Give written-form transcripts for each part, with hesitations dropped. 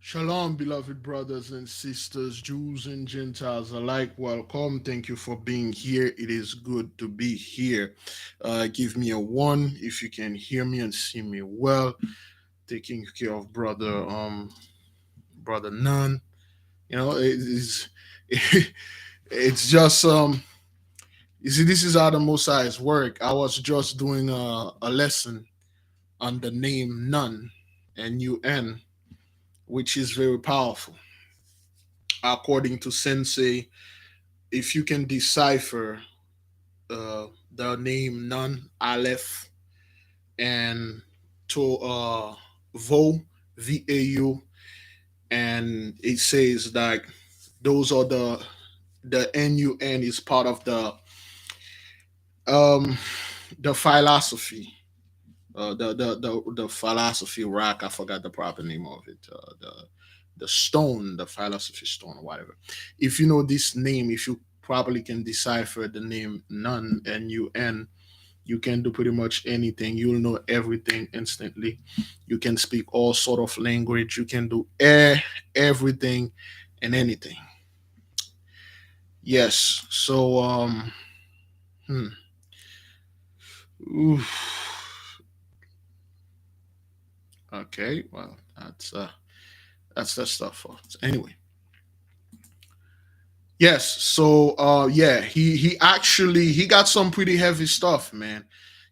Shalom, beloved brothers and sisters, Jews and Gentiles alike. Welcome. Thank you for being here. It is good to be here. Give me a one if you can hear me and see me well. Taking care of brother None. It's it's just You see, this is how the Mosai's work. I was just doing a lesson on the name Nun, Nun, which is very powerful. According to Sensei, if you can decipher the name Nun, Aleph, and to Vo, VAU, and it says that those are the NUN is part of um the philosophy. The philosophy rock. I forgot the proper name of it. The stone, the philosophy stone, or whatever. If you know this name, if you probably can decipher the name Nun, Nun, you can do pretty much anything. You'll know everything instantly. You can speak all sort of language. You can do everything and anything. Yes. So hmm. Oof. Okay. Well, that's the stuff for anyway. Yes. So yeah, he actually he got some pretty heavy stuff, man.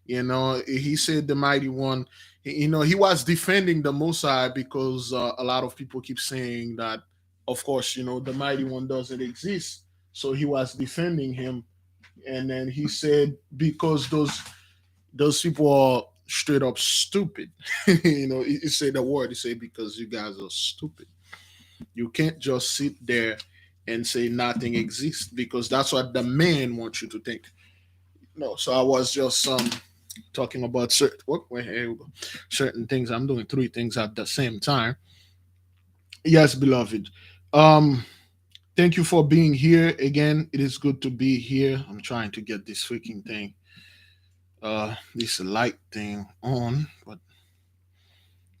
He said the mighty one. He was defending the Mossad because a lot of people keep saying that, of course, the mighty one doesn't exist. So he was defending him, and then he said because those people are straight up stupid. He said the word. He said because you guys are stupid. You can't just sit there and say nothing exists because that's what the man wants you to think. No, so I was just talking about here we go. Certain things. I'm doing three things at the same time. Yes, beloved. Um, Thank you for being here again. It is good to be here. I'm trying to get this freaking thing, this light thing on, but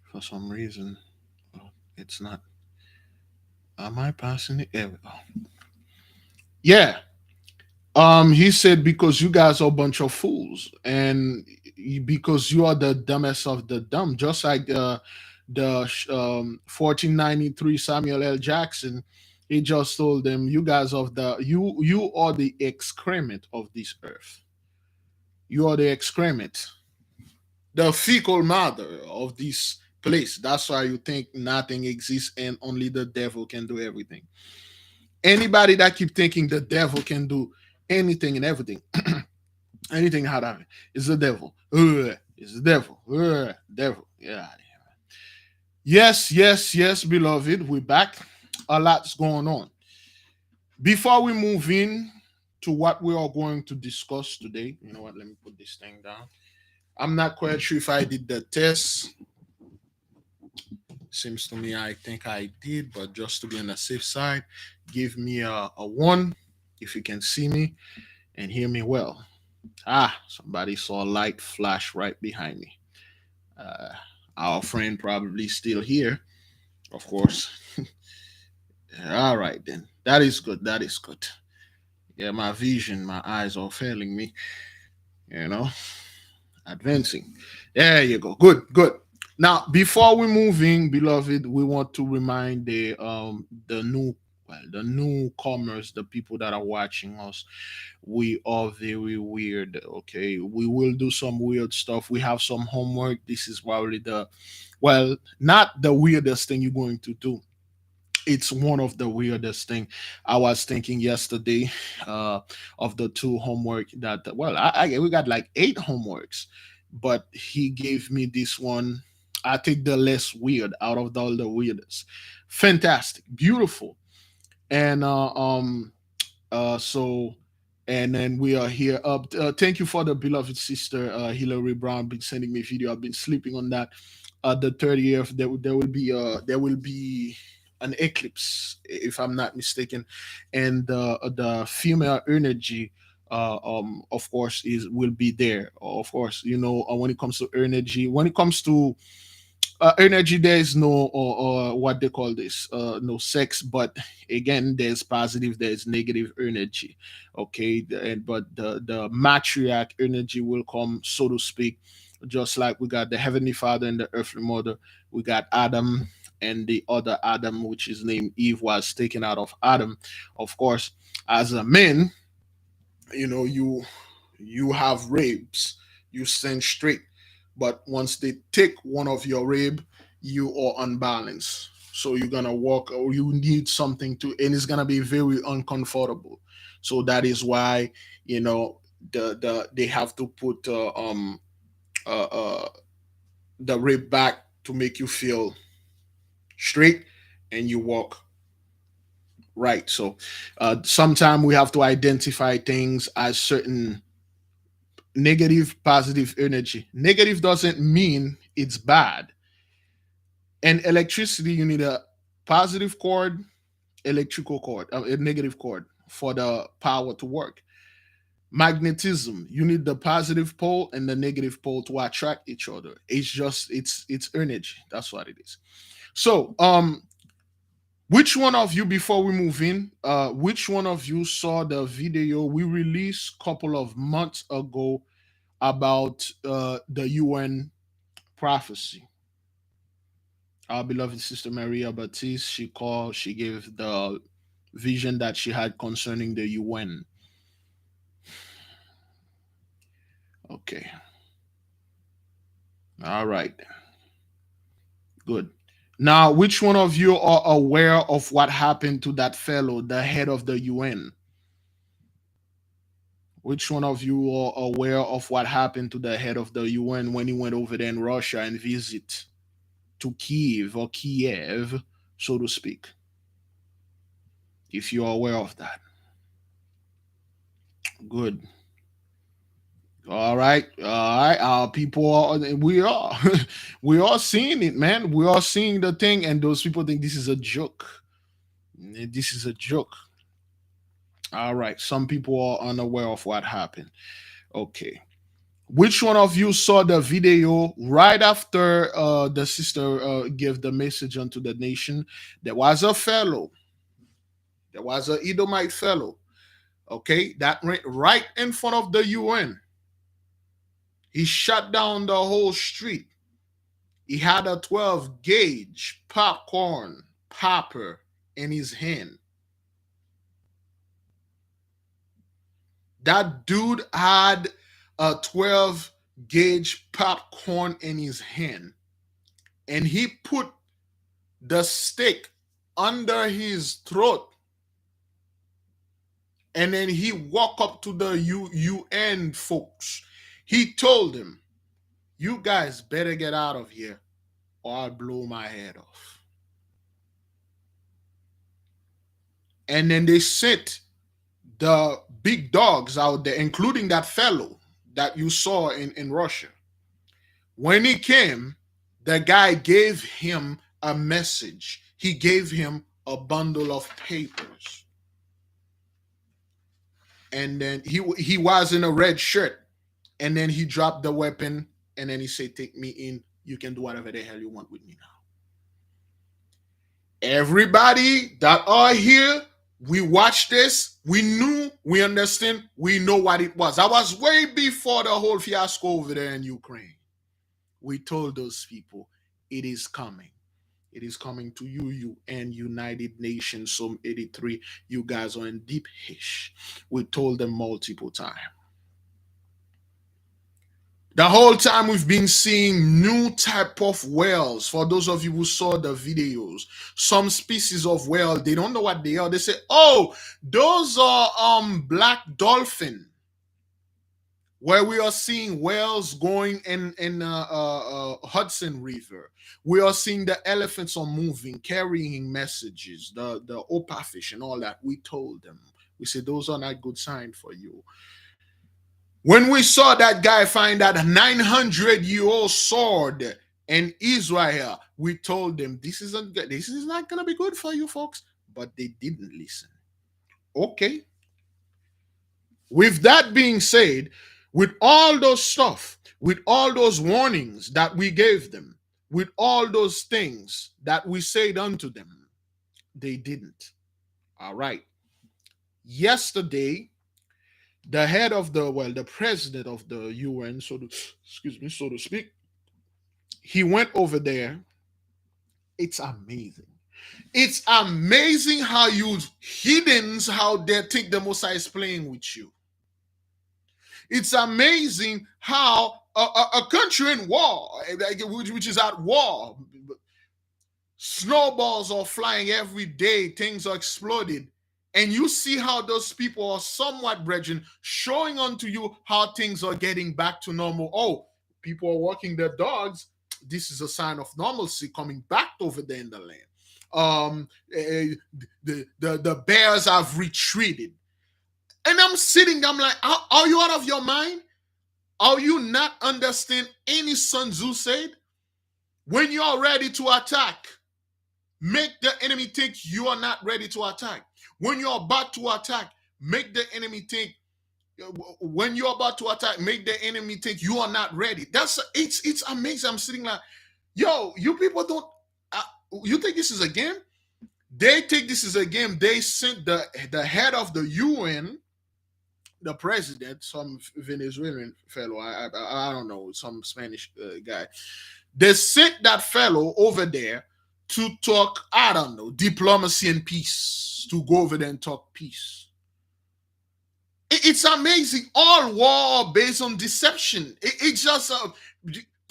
for some reason, it's not. Am I passing it? There we go. Yeah. He said because you guys are a bunch of fools, and because you are the dumbest of the dumb, just like the 1493 Samuel L. Jackson. He just told them, "You guys of you are the excrement of this earth. You are the excrement, the fecal matter of this place. That's why you think nothing exists and only the devil can do everything. Anybody that keep thinking the devil can do anything and everything." Anything out of it. It's the devil. It's the devil. Devil. Yeah. Yes, yes, yes, beloved. We're back. A lot's going on. Before we move in to what we are going to discuss today, you know what? Let me put this thing down. I'm not quite sure if I did the test. Seems to me I think I did, but just to be on the safe side, give me a one if you can see me and hear me well. Somebody saw a light flash right behind me. Uh, our friend probably still here, of course. All right, then. That is good. That is good. Yeah, my vision, my eyes are failing me, you know, advancing. There you go. Good, good. Now, before we move in, beloved, we want to remind the newcomers, the people that are watching us, we are very weird. Okay, we will do some weird stuff. We have some homework. This is probably not the weirdest thing you're going to do. It's one of the weirdest thing. I was thinking yesterday uh of the two homework that, we got like eight homeworks, but he gave me this one. I think the less weird out of all the weirdest. Fantastic, beautiful. And so and then we are here. Thank you for the beloved sister Hillary Brown been sending me video. I've been sleeping on that. The 30th, there will be an eclipse, if I'm not mistaken, and the female energy, of course, is will be there. Of course, when it comes to energy, when it comes to Energy, there is no, or what they call this, no sex, but again, there's positive, there's negative energy. Okay, but the matriarch energy will come, so to speak, just like we got the heavenly father and the earthly mother. We got Adam, and the other Adam, which is named Eve, was taken out of Adam. Of course, as a man, you have ribs, you stand straight, but once they take one of your rib, you are unbalanced, so you're gonna walk, or you need something to, and it's gonna be very uncomfortable. So that is why, they have to put uh, uh the rib back to make you feel straight, and you walk right. So sometimes we have to identify things as certain negative, positive energy. Negative doesn't mean it's bad. And electricity, you need a positive cord, electrical cord, a negative cord for the power to work. Magnetism, you need the positive pole and the negative pole to attract each other. It's energy. That's what it is. So which one of you, before we move in, which one of you saw the video we released a couple of months ago about the UN prophecy? Our beloved sister Maria Baptiste, she gave the vision that she had concerning the UN. Okay. All right. Good. Now, which one of you are aware of what happened to that fellow, the head of the UN? Which one of you are aware of what happened to the head of the UN when he went over there in Russia and visit to Kiev, or Kiev, so to speak? If you're aware of that. Good. All right, all right. People are, we are, we are seeing it, man. We are seeing the thing, and those people think this is a joke. This is a joke. All right. Some people are unaware of what happened. Okay. Which one of you saw the video right after the sister gave the message unto the nation? There was a fellow. There was a Edomite fellow. Okay, that went right in front of the UN. He shut down the whole street. He had a 12 gauge popcorn popper in his hand. That dude had a 12 gauge popcorn in his hand, and he put the stick under his throat, and then he walked up to the UN folks. He told them, "You guys better get out of here, or I'll blow my head off." And then they sent the big dogs out there, including that fellow that you saw in Russia. When he came, the guy gave him a message. He gave him a bundle of papers. And then he was in a red shirt. And then he dropped the weapon, and then he said, "Take me in. You can do whatever the hell you want with me now." Everybody that are here, we watched this, we knew, we understand, we know what it was. That was way before the whole fiasco over there in Ukraine. We told those people, it is coming. It is coming to you and United Nations, Psalm 83. You guys are in deep hish. We told them multiple times. The whole time we've been seeing new type of whales. For those of you who saw the videos, some species of whale, they don't know what they are. They say, "Oh, those are black dolphin." Where we are seeing whales going in Hudson River. We are seeing the elephants are moving, carrying messages, the opa fish and all that. We told them. We said those are not good sign for you. When we saw that guy find that 900-year-old sword in Israel, we told them this is not gonna be good for you folks, but they didn't listen. Okay. With that being said, with all those stuff, with all those warnings that we gave them, with all those things that we said unto them, they didn't. All right. Yesterday, the head of the president of the UN, excuse me, so to speak, he went over there. It's amazing. It's amazing how you heathens, how they think the Messiah is playing with you. It's amazing how a country in war, which is at war, snowballs are flying every day, things are exploded. And you see how those people are somewhat brethren showing unto you how things are getting back to normal. Oh, people are walking their dogs. This is a sign of normalcy coming back over there in the land. The bears have retreated. And I'm sitting, I'm like, are you out of your mind? Are you not understand any Sun Tzu said? When you are ready to attack, make the enemy think you are not ready to attack. When you're about to attack, make the enemy think. When you're about to attack, make the enemy think you are not ready. It's amazing. I'm sitting like, yo, you people don't. You think this is a game? They think this is a game. They sent the head of the UN, the president, some Venezuelan fellow. I don't know, some Spanish guy. They sent that fellow over there to talk, I don't know, diplomacy and peace, to go over there and talk peace. It's amazing. All war based on deception. It's just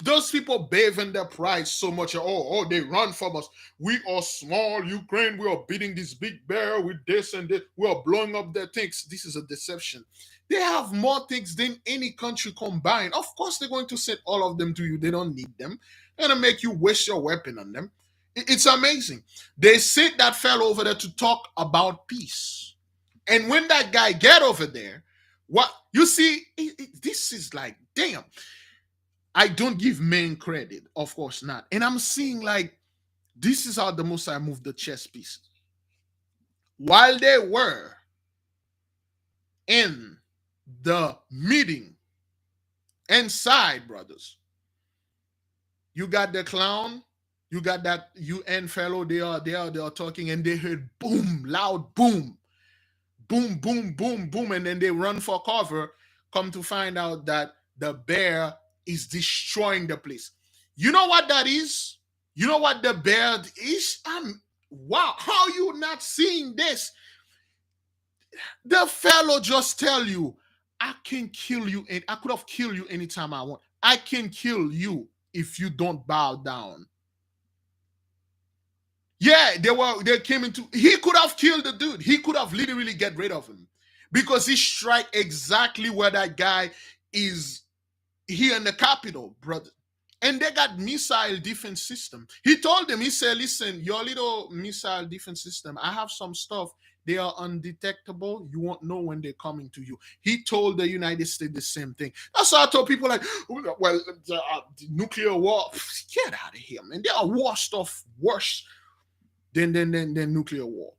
those people bathe in their pride so much. Oh, they run from us. We are small Ukraine. We are beating this big bear with this and that. We are blowing up their things. This is a deception. They have more things than any country combined. Of course, they're going to send all of them to you. They don't need them. They're going to make you waste your weapon on them. It's amazing. They sent that fellow over there to talk about peace. And when that guy get over there, what you see, this is like, damn. I don't give men credit, of course not. And I'm seeing like, this is how the Messiah moved the chess pieces. While they were in the meeting inside, brothers, you got the clown, you got that UN fellow, they are talking, and they heard boom, loud boom, boom, boom, boom, boom, and then they run for cover, come to find out that the bear is destroying the place. You know what that is? You know what the bear is? Wow, how are you not seeing this? The fellow just tell you, I can kill you, and I could have killed you anytime I want. I can kill you if you don't bow down. Yeah, they came into, he could have killed the dude. He could have literally get rid of him because he strike exactly where that guy is here in the capital, brother. And they got missile defense system. He told them, he said, listen, your little missile defense system, I have some stuff. They are undetectable. You won't know when they're coming to you. He told the United States the same thing. That's why I told people like, well, the nuclear war, get out of here, man. There are war stuff worse than nuclear war.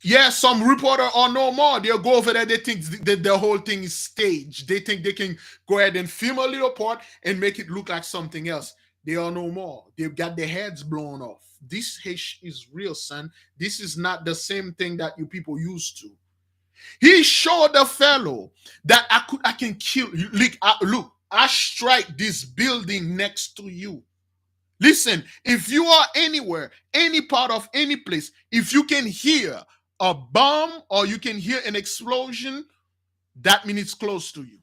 Yeah, some reporter or no more, they'll go over there, they think that the whole thing is staged. They think they can go ahead and film a little part and make it look like something else. They are no more. They've got their heads blown off. This is real, son. This is not the same thing that you people used to. He showed the fellow that I can kill you. Look, I strike this building next to you. Listen, if you are anywhere, any part of any place, if you can hear a bomb or you can hear an explosion, that means it's close to you.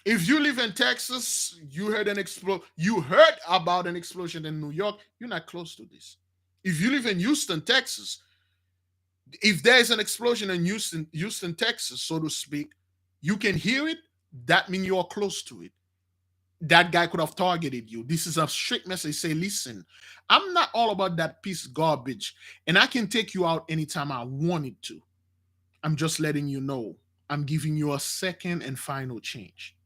If you live in Texas, you heard about an explosion in New York, you're not close to this. If you live in Houston, Texas, if there is an explosion in Houston, Texas, so to speak, you can hear it, that means you are close to it. That guy could have targeted you. This is a strict message. Say, listen, I'm not all about that piece of garbage, and I can take you out anytime I wanted to. I'm just letting you know. I'm giving you a second and final change.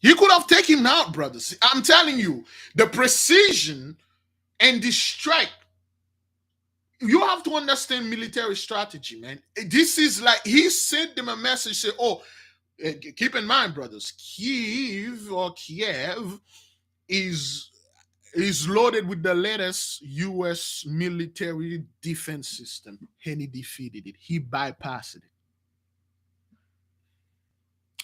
You could have taken him out, brothers. I'm telling you, the precision and the strike You have to understand military strategy, man. This is like he sent them a message, say, "Oh, keep in mind, brothers, Kiev is loaded with the latest U.S. military defense system, and he defeated it. He bypassed it.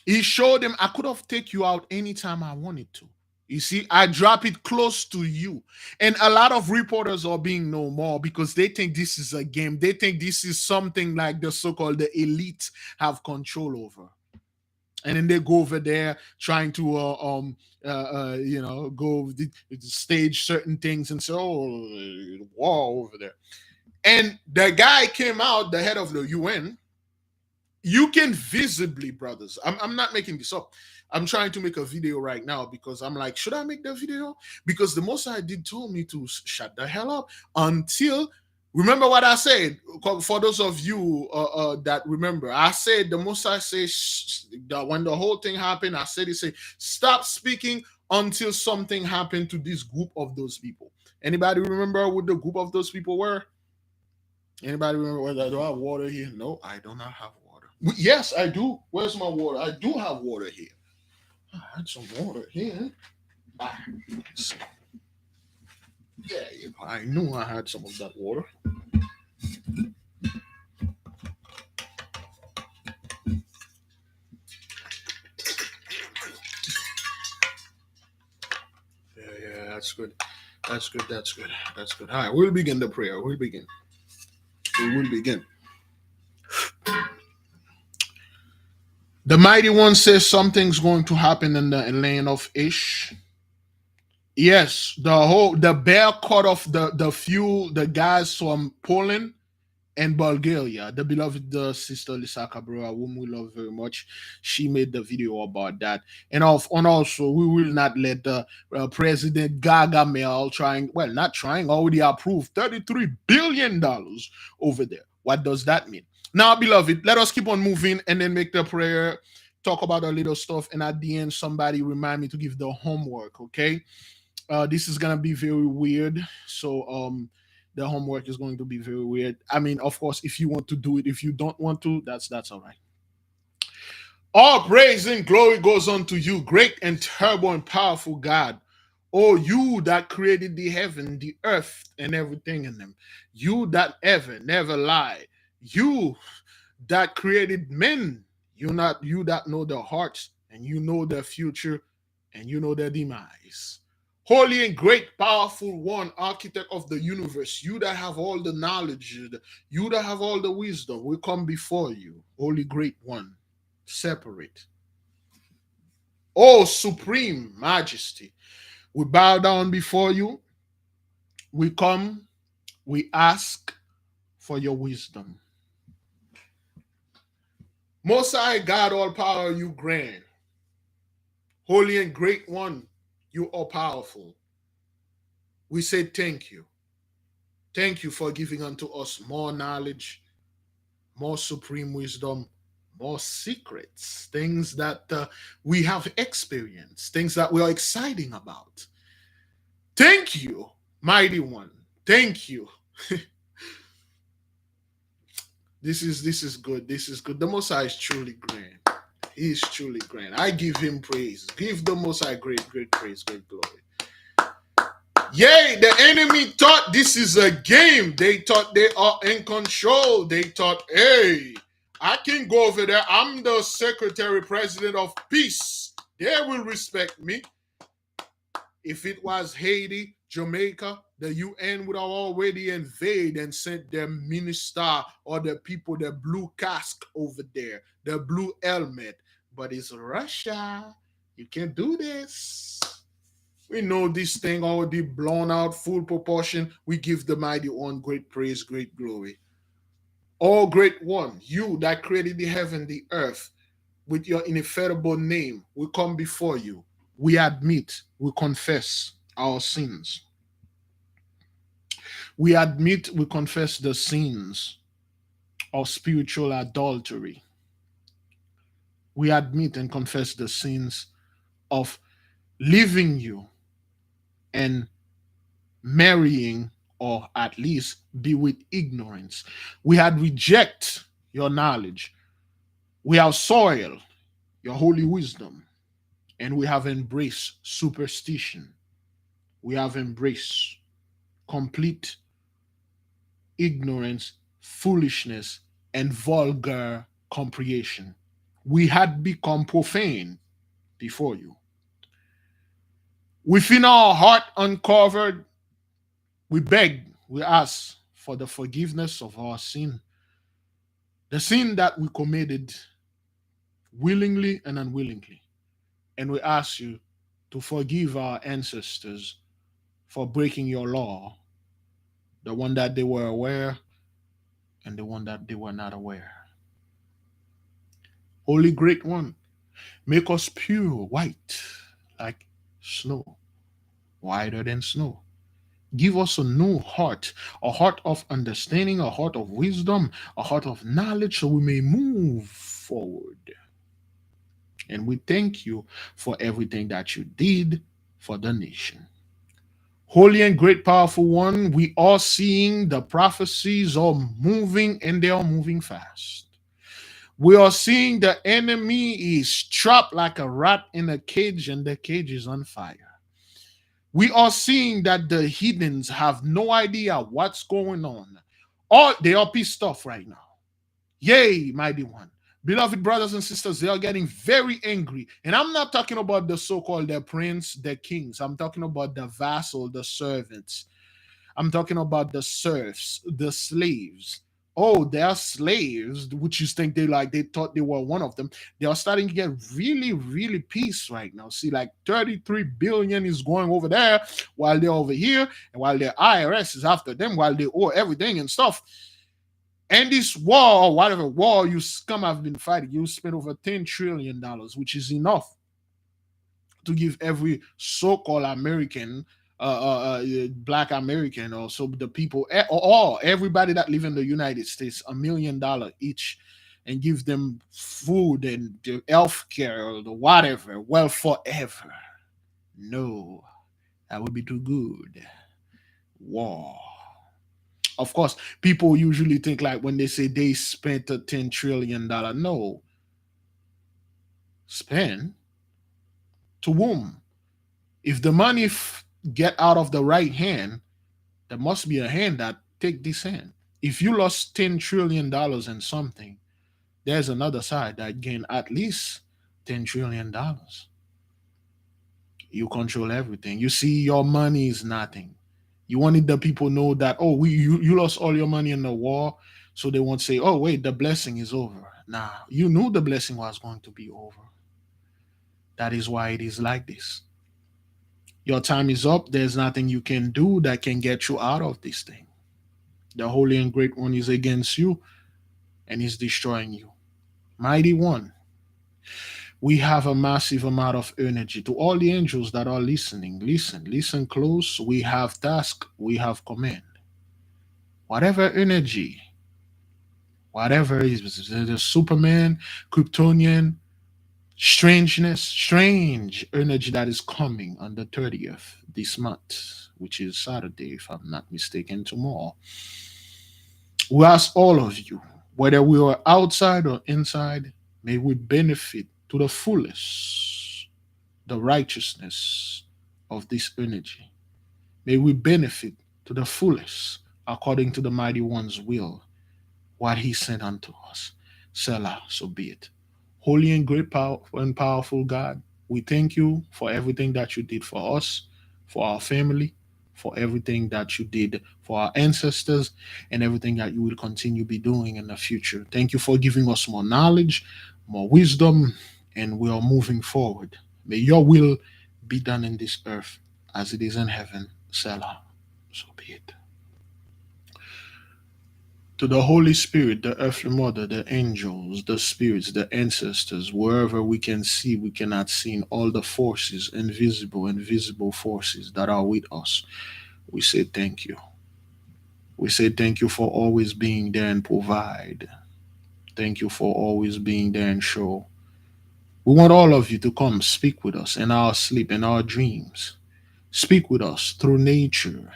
He showed them I could have take you out anytime I wanted to. You see, I drop it close to you. And a lot of reporters are being no more because they think this is a game. They think this is something like the so-called the elite have control over. And then they go over there trying to go stage certain things and say, oh, war over there. And the guy came out, the head of the UN. You can visibly, brothers. I'm not making this up. I'm trying to make a video right now because I'm like, should I make the video? Because the Mossad did told me to shut the hell up until. Remember what I said. For those of you that remember, I said the Mossad says when the whole thing happened, I said he said stop speaking until something happened to this group of those people. Anybody remember what the group of those people were? Anybody remember whether do I have water here? No, I do not have water. Yes, I do. Where's my water? I do have water here. I had some water here. Yeah, I knew I had some of that water. Yeah, that's good. That's good. That's good. That's good. All right, we'll begin the prayer. We'll begin. We will begin. The mighty one says something's going to happen in the land of Ish. Yes, the bear cut off the guys from Poland and Bulgaria. The beloved sister Lisa Cabrera, whom we love very much, she made the video about that. And also, we will not let the President Gargamel already approved $33 billion over there. What does that mean? Now, beloved, let us keep on moving and then make the prayer, talk about a little stuff, and at the end, somebody remind me to give the homework, okay? This is gonna be very weird. So the homework is going to be very weird. I mean, of course, if you want to do it, if you don't want to, that's all right. All praise and glory goes unto you, great and terrible and powerful God. Oh, you that created the heaven, the earth, and everything in them. You that ever never lie. You that created men. You that know their hearts, and you know their future, and you know their demise. Holy and great, powerful one, architect of the universe, you that have all the knowledge, you that have all the wisdom, we come before you, holy great one, separate. Oh, supreme majesty, we bow down before you. We come, we ask for your wisdom. Most High God, all power you grant. Holy and great one, you are powerful. We say thank you. Thank you for giving unto us more knowledge, more supreme wisdom, more secrets, things that we have experienced, things that we are exciting about. Thank you, mighty one. Thank you. This is good. This is good. The Most High is truly grand. He is truly grand. I give him praise. Give the Most High great praise, great glory. Yay, the enemy thought this is a game. They thought they are in control. They thought, hey, I can go over there. I'm the secretary president of peace. They will respect me. If it was Haiti, Jamaica, the UN would have already invaded and sent their minister or the people, the blue casque over there, the blue helmet. But it's Russia. You can't do this. We know this thing already blown out, full proportion. We give the mighty one great praise, great glory. Oh, great one, you that created the heaven, the earth, with your ineffable name, we come before you. We admit, we confess our sins. We admit, we confess the sins of spiritual adultery. We admit and confess the sins of leaving you and marrying or at least be with ignorance. We had reject your knowledge. We have soiled your holy wisdom, and we have embraced superstition. We have embraced complete ignorance, foolishness, and vulgar comprehension. We had become profane before you. Within our heart uncovered, we beg, we ask for the forgiveness of our sin, the sin that we committed willingly and unwillingly. And we ask you to forgive our ancestors for breaking your law, the one that they were aware and the one that they were not aware. Holy Great One, make us pure white like snow, whiter than snow. Give us a new heart, a heart of understanding, a heart of wisdom, a heart of knowledge, so we may move forward. And we thank you for everything that you did for the nation. Holy and great, powerful one, we are seeing the prophecies are moving and they are moving fast. We are seeing the enemy is trapped like a rat in a cage and the cage is on fire. We are seeing that the heathens have no idea what's going on. Or they are pissed off right now. Yay, mighty one. Beloved brothers and sisters, they are getting very angry. And I'm not talking about the so-called the prince, the kings. I'm talking about the vassal, the servants. I'm talking about the serfs, the slaves. Oh, they are slaves, which you think they thought they were one of them. They are starting to get really, really pissed right now. See, like 33 billion is going over there while they're over here, and while their IRS is after them, while they owe everything and stuff. And this war, whatever war you scum have been fighting, you spend over $10 trillion, which is enough to give every so-called American, Black American, or so the people, or everybody that live in the United States, $1 million each, and give them food and the health care or the whatever, well, forever. No, that would be too good. War. Of course, people usually think like when they say they spent a $10 trillion. No, spend to whom? If the money get out of the right hand, there must be a hand that take this hand. If you lost $10 trillion in something, there's another side that gain at least $10 trillion. You control everything. You see, your money is nothing. You wanted the people know that, oh, you lost all your money in the war, so they won't say, oh wait, the blessing is over. Nah, you knew the blessing was going to be over. That is why it is like this. Your time is up. There's nothing you can do that can get you out of this thing. The Holy and Great One is against you and is destroying you. Mighty One, we have a massive amount of energy. To all the angels that are listening, listen close. We have task, we have command. Whatever energy, whatever is the Superman, Kryptonian, strange energy that is coming on the 30th this month, which is Saturday, if I'm not mistaken, tomorrow. We ask all of you, whether we are outside or inside, may we benefit to the fullest the righteousness of this energy. May we benefit to the fullest according to the mighty one's will, what he sent unto us. Selah, so be it. Holy and great and powerful God, we thank you for everything that you did for us, for our family, for everything that you did for our ancestors, and everything that you will continue be doing in the future. Thank you for giving us more knowledge, more wisdom, and we are moving forward. May your will be done in this earth as it is in heaven. Selah. So be it. To the Holy Spirit, the earthly mother, the angels, the spirits, the ancestors, wherever we can see, we cannot see, in all the forces, invisible and visible forces that are with us, we say thank you. We say thank you for always being there and provide. Thank you for always being there and show. We want all of you to come speak with us in our sleep, in our dreams. Speak with us through nature,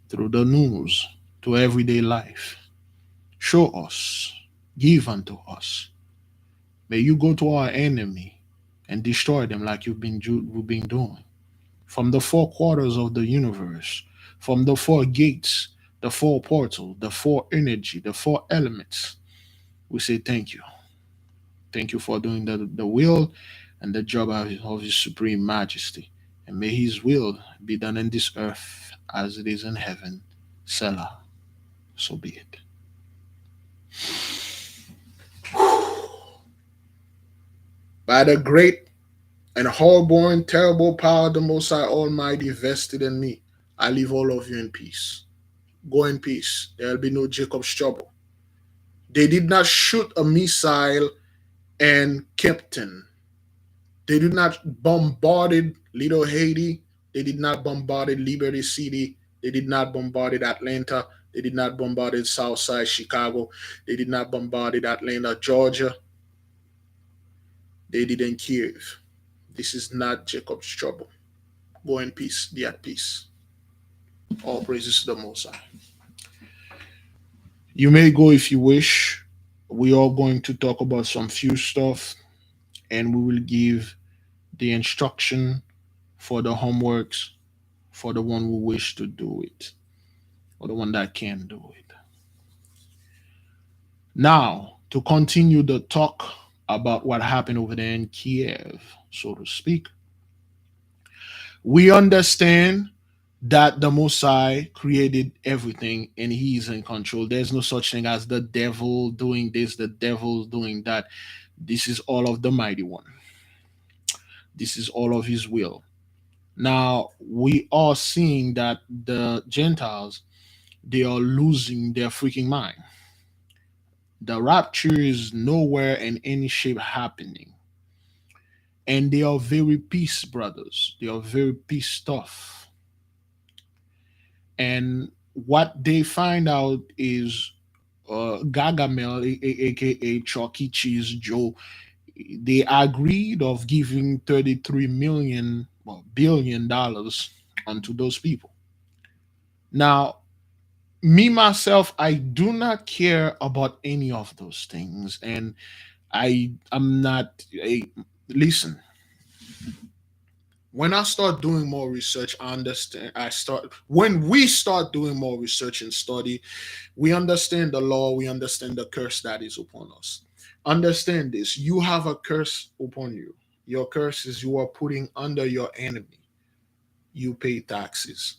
through the news to everyday life. Show us, give unto us. May you go to our enemy and destroy them like you've been doing. From the four quarters of the universe, from the four gates, the four portals, the four energy, the four elements, we say thank you. Thank you for doing the will and the job of His Supreme Majesty. And may His will be done in this earth as it is in heaven. Selah. So be it. By the great and horrible and terrible power of the Most High Almighty vested in me, I leave all of you in peace. Go in peace. There will be no Jacob's trouble. They did not shoot a missile and Captain. They did not bombarded Little Haiti. They did not bombarded Liberty City. They did not bombarded Atlanta. They did not bombarded Southside Chicago. They did not bombarded Atlanta, Georgia. They did in Kiev. This is not Jacob's trouble. Go in peace. Be at peace. All praises to the Most High. You may go if you wish. We are going to talk about some few stuff, and we will give the instruction for the homeworks for the one who wish to do it or the one that can do it. Now, to continue the talk about what happened over there in Kiev, so to speak, we understand that the Mosai created everything and He's in control. There's no such thing as the devil doing this, the devil doing that. This is all of the Mighty One. This is all of His will. Now, we are seeing that the Gentiles, they are losing their freaking mind. The rapture is nowhere in any shape happening. And they are very peace brothers. They are very peace stuff. And what they find out is Gagamel, aka Chalky Cheese Joe, they agreed of giving 33 million, well, billion dollars unto those people. Now, me myself, I do not care about any of those things, and I'm not a listen. When I start doing more research, I understand. I start when we start doing more research and study, we understand the law, we understand the curse that is upon us. Understand this: you have a curse upon you. Your curse is you are putting under your enemy. You pay taxes.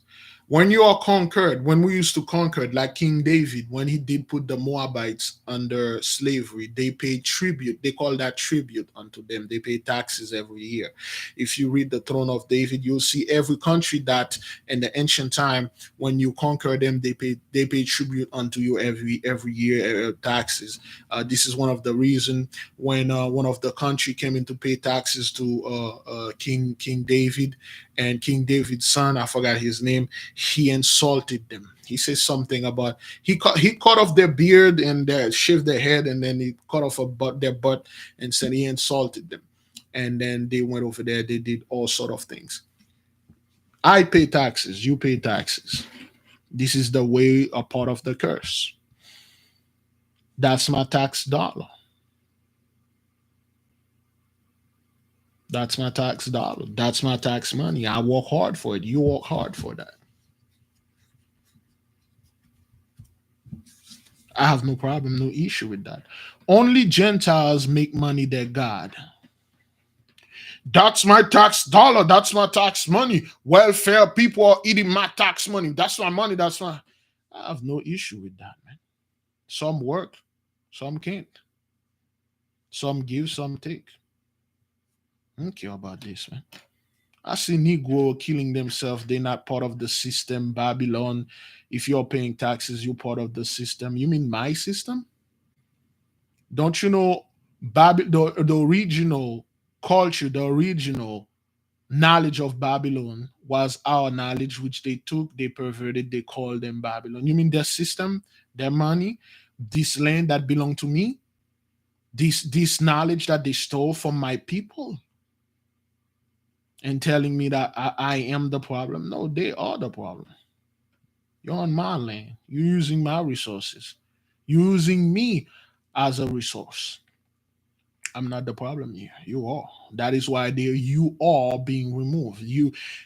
When you are conquered, when we used to conquer, like King David, when he did put the Moabites under slavery, they paid tribute. They call that tribute unto them. They pay taxes every year. If you read the Throne of David, you'll see every country that in the ancient time, when you conquer them, they pay tribute unto you every year, taxes. This is one of the reason when one of the country came in to pay taxes to King David, and King David's son, I forgot his name, he insulted them. He says something about he cut off their beard and shaved their head, and then he cut off their butt, and said he insulted them. And then they went over there. They did all sort of things. I pay taxes. You pay taxes. This is the way a part of the curse. That's my tax dollar. That's my tax dollar. That's my tax money. I work hard for it. You work hard for that. I have no problem, no issue with that. Only Gentiles make money their God. That's my tax dollar. That's my tax money. Welfare people are eating my tax money. That's my money. That's my. I have no issue with that, man. Some work, some can't. Some give, some take. I don't care about this, man. I see Negro killing themselves. They're not part of the system. Babylon. If you're paying taxes, you're part of the system. You mean my system? Don't you know the original culture, the original knowledge of Babylon was our knowledge, which they took, they perverted, they called them Babylon. You mean their system, their money, this land that belonged to me, this knowledge that they stole from my people, and telling me that I am the problem? No, they are the problem. You're on my land. You're using my resources. You're using me as a resource. I'm not the problem here. You are. That is why you are being removed.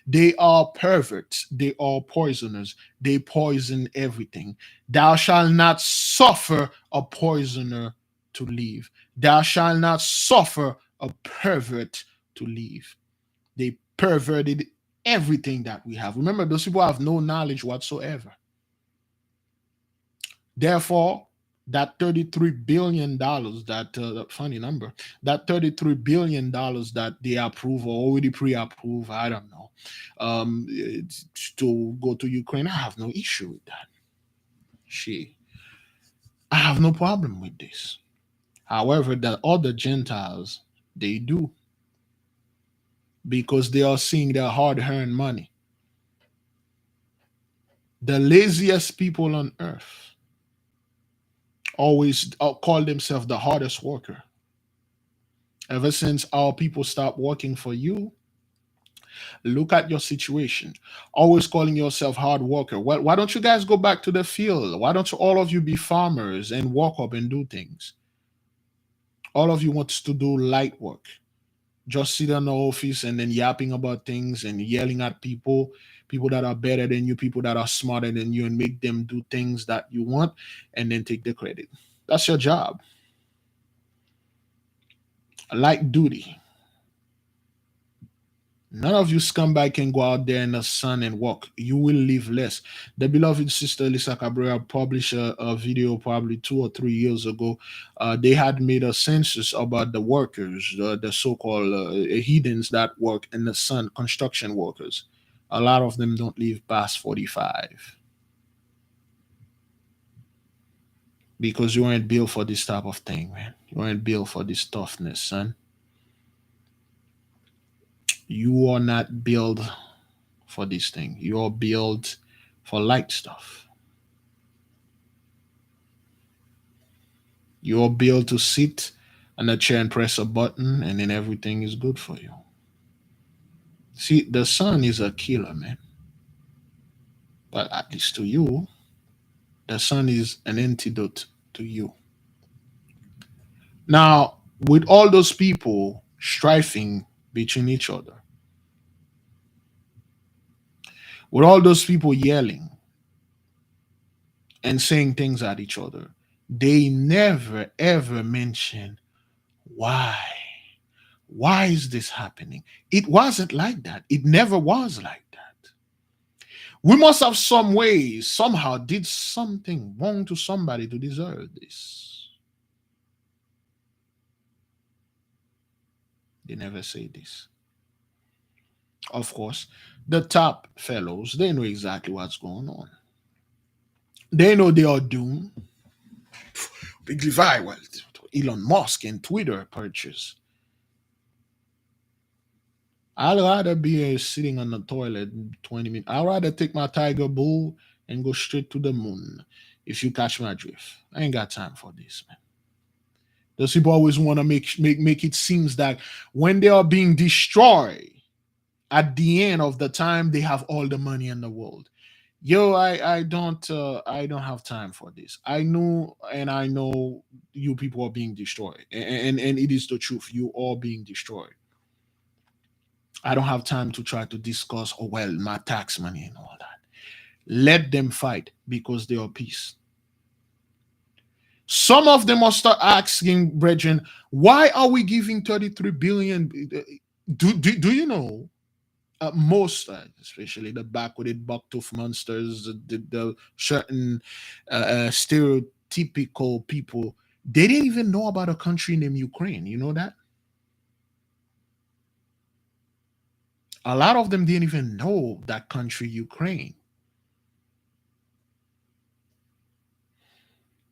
They are perverts. They are poisoners. They poison everything. Thou shalt not suffer a poisoner to leave. Thou shalt not suffer a pervert to leave. They perverted everything that we have. Remember, those people have no knowledge whatsoever. Therefore, that $33 billion, that funny number, that $33 billion that they approve or already pre-approve, I don't know, to go to Ukraine, I have no issue with that. She, I have no problem with this. However, the other Gentiles, they do, because they are seeing their hard-earned money. The laziest people on earth always call themselves the hardest worker. Ever since our people stopped working for you, look at your situation. Always calling yourself hard worker. Well, why don't you guys go back to the field? Why don't you, all of you, be farmers and walk up and do things? All of you wants to do light work. Just sit in the office and then yapping about things and yelling at people that are better than you, people that are smarter than you, and make them do things that you want and then take the credit. That's your job. Light duty. None of you scumbag can go out there in the sun and walk. You will live less. The beloved sister Lisa Cabrera published a video probably 2 or 3 years ago. They had made a census about the workers, the so-called heathens that work in the sun, construction workers. A lot of them don't live past 45 because you weren't built for this type of thing, man. You weren't built for this toughness, son. You are not built for this thing. You're built for light stuff. You're built to sit on a chair and press a button, and then everything is good for you. See, the sun is a killer, man. But at least to you, the sun is an antidote to you. Now, with all those people striving between each other, with all those people yelling and saying things at each other, they never ever mention why. Why is this happening? It wasn't like that. It never was like that. We must have some way, somehow, did something wrong to somebody to deserve this. They never say this. Of course, the top fellows, they know exactly what's going on. They know they are doomed. Big Levi, well, Elon Musk and Twitter purchase. I'd rather be sitting on the toilet 20 minutes. I'd rather take my Tiger Bull and go straight to the moon. If you catch my drift, I ain't got time for this, man. Those people always want to make it seems that when they are being destroyed, at the end of the time, they have all the money in the world. Yo, I don't have time for this. I know you people are being destroyed, and it is the truth. You are being destroyed. I don't have time to try to discuss, oh well, my tax money and all that. Let them fight because they are peace. Some of them will start asking, brethren, why are we giving 33 billion? Do you know? Most, especially the backwarded bucktooth monsters, the certain stereotypical people, they didn't even know about a country named Ukraine. You know that? A lot of them didn't even know that country, Ukraine.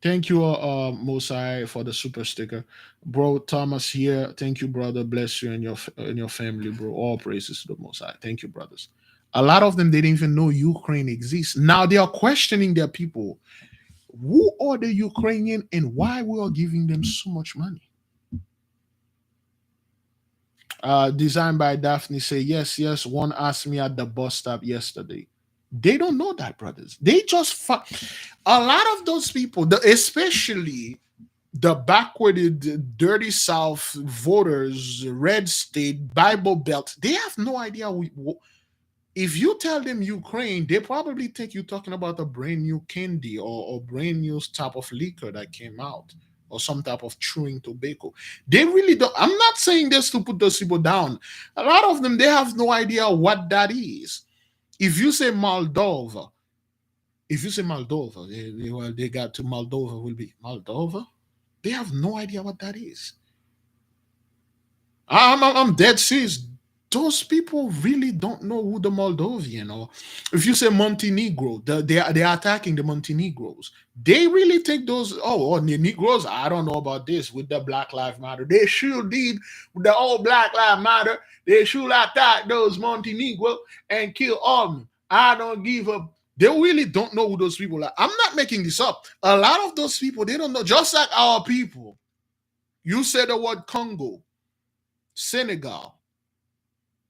Thank you, Mosai, for the super sticker, bro. Thomas here. Thank you, brother. Bless you and your family, bro. All praises to the Mosai. Thank you, brothers. A lot of them they didn't even know Ukraine exists. Now they are questioning their people. Who are the Ukrainian and why we are giving them so much money? Designed by Daphne say yes, yes. One asked me at the bus stop yesterday. They don't know that, brothers. They just a lot of those people, especially the backwarded, dirty South voters, red state, Bible Belt, they have no idea. If you tell them Ukraine, they probably think you're talking about a brand new candy or brand new type of liquor that came out or some type of chewing tobacco. They really don't. I'm not saying this to put those people down. A lot of them, they have no idea what that is. If you say Moldova, well, they got to Moldova will be Moldova. They have no idea what that is. I'm dead serious. Those people really don't know who the Moldovan or if you say Montenegro, they are attacking the Montenegros. They really take those, the Negroes, I don't know about this with the Black Lives Matter. They should did with the old Black Lives Matter. They should attack those Montenegro and kill all of them. I don't give up. They really don't know who those people are. I'm not making this up. A lot of those people, they don't know, just like our people. You said the word Congo, Senegal,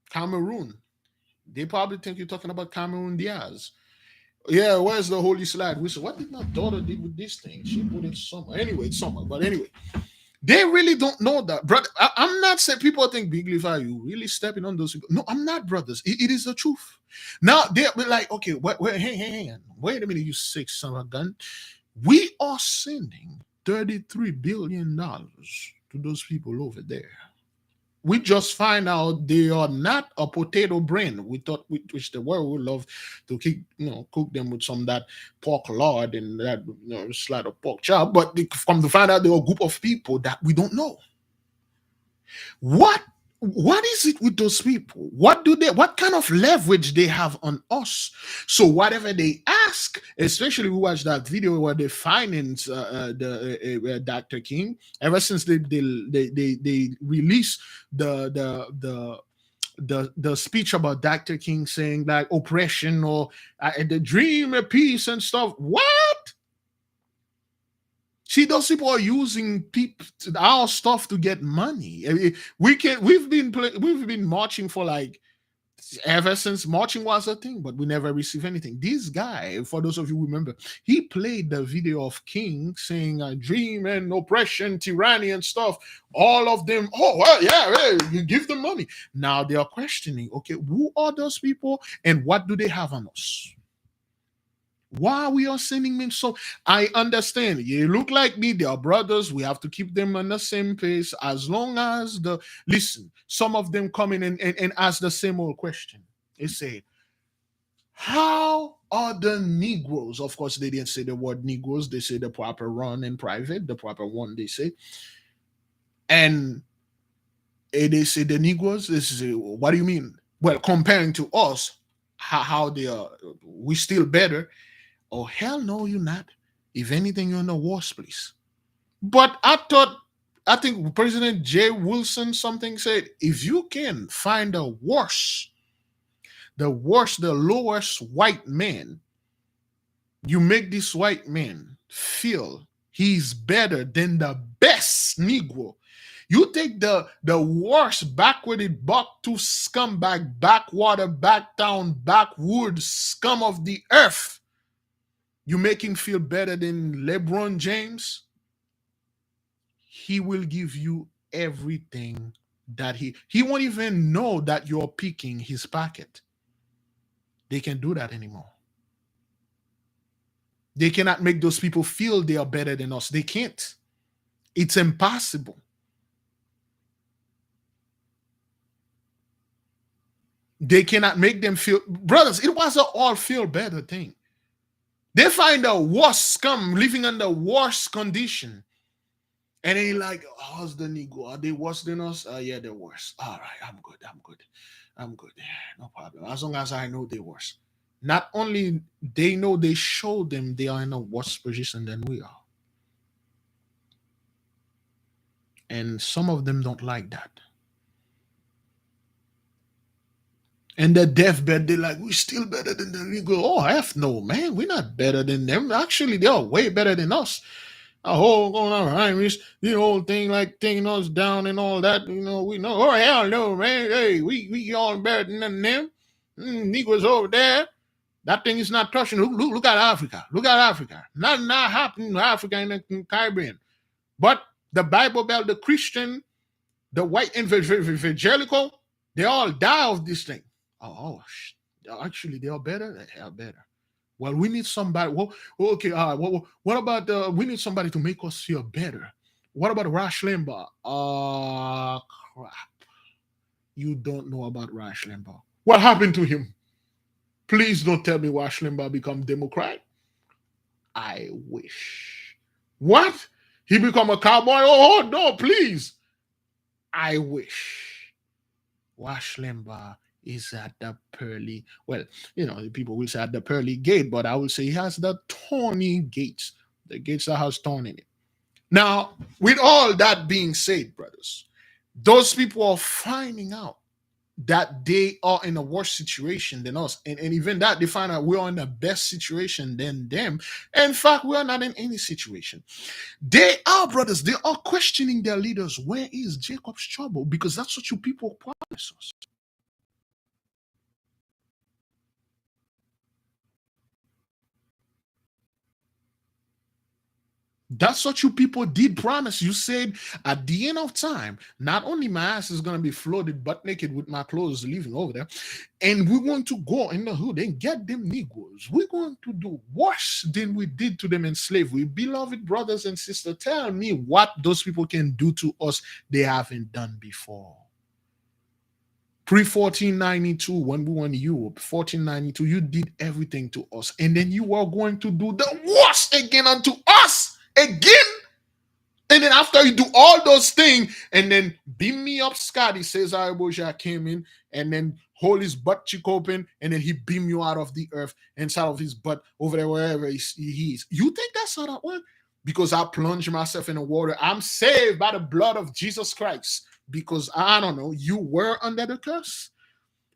Cameroon. They probably think you're talking about Cameroon Diaz. Yeah, where's the holy slide? We said, what did my daughter did with this thing? She put it somewhere. Anyway, it's somewhere. But anyway, they really don't know that. Brother, I'm not saying people think Big Leaf, are you really stepping on those people? No, I'm not, brothers. It is the truth. Now, they're like, okay, hang on. Wait a minute, you sick son of a gun. We are sending $33 billion to those people over there. We just find out they are not a potato brain. We thought, which the world would love to keep, cook them with some of that pork lard and that slide of pork chop. But come to find out, there are a group of people that we don't know. What is it with those people? What kind of leverage they have on us? So whatever they ask, especially we watched that video where they finance Dr. King. Ever since they released the speech about Dr. King saying like oppression or the dream of peace and stuff. What? See, those people are using our stuff to get money. I mean, we've been marching for like ever since marching was a thing, but we never received anything. This guy, for those of you who remember, he played the video of King saying dream and oppression, tyranny and stuff. All of them, oh well, yeah, hey, you give them money. Now they are questioning, okay, who are those people and what do they have on us? Why we are sending men? So I understand. You look like me, they are brothers. We have to keep them on the same pace. As long as some of them come in and ask the same old question. They say, how are the Negroes? Of course, they didn't say the word Negroes, they say the proper run in private, the proper one, they say. And they say the Negroes, they say, what do you mean? Well, comparing to us, how they are, we still better. Oh, hell no, you're not. If anything, you're in the worst place. But I think President J. Wilson something said, if you can find the lowest white man, you make this white man feel he's better than the best Negro. You take the worst backwarded buck-tooth scumbag, backwater, backtown, backwoods scum of the earth. You make him feel better than LeBron James, he will give you everything that he won't even know that you're picking his pocket. They can't do that anymore. They cannot make those people feel they are better than us. They can't. It's impossible. They cannot make them feel, brothers, it was an all feel better thing. They find the worst scum living under worst condition. And then like, how's the Negro? Are they worse than us? Yeah, they're worse. All right, I'm good. Yeah, no problem. As long as I know they're worse. Not only they know, they show them they are in a worse position than we are. And some of them don't like that. And the deathbed, they're like, we're still better than them. We go, oh, F no, man, we're not better than them. Actually, they are way better than us. A whole going on Heinrich, the whole thing like taking us down and all that, we know. Oh, hell no, man. Hey, we all better than them. Negroes over there. That thing is not touching. Look at Africa. Look at Africa. Not happening in Africa and the Caribbean. But the Bible Belt, the Christian, the white evangelical, they all die of this thing. Actually, they are better. They are better. Well, we need somebody. Well, okay. What about we need somebody to make us feel better? What about Rush Limbaugh? Crap. You don't know about Rush Limbaugh. What happened to him? Please don't tell me Rush Limbaugh become Democrat. I wish. What? He become a cowboy? Oh no, please. I wish. Rush Limbaugh is at the pearly, well, people will say at the pearly gate, but I will say he has the thorny gates, the gates that has thorn in it. Now, with all that being said, brothers, those people are finding out that they are in a worse situation than us. And even that, they find out we're in the best situation than them. In fact, we are not in any situation. They are, brothers, they are questioning their leaders. Where is Jacob's trouble? Because that's what you people promise us. That's what you people did promise. You said at the end of time, not only my ass is going to be floated butt naked with my clothes living over there, and we're going to go in the hood and get them Negroes. We're going to do worse than we did to them in slavery. Beloved brothers and sisters, tell me what those people can do to us they haven't done before. Pre-1492, when we were in Europe, 1492, you did everything to us. And then you are going to do the worst again unto us. Again. And then after you do all those things, and then beam me up, Scotty says Boja came in and then hold his butt cheek open, and then he beam you out of the earth inside of his butt over there, wherever he is. You think that's how that works? Because I plunge myself in the water. I'm saved by the blood of Jesus Christ. Because I don't know, you were under the curse.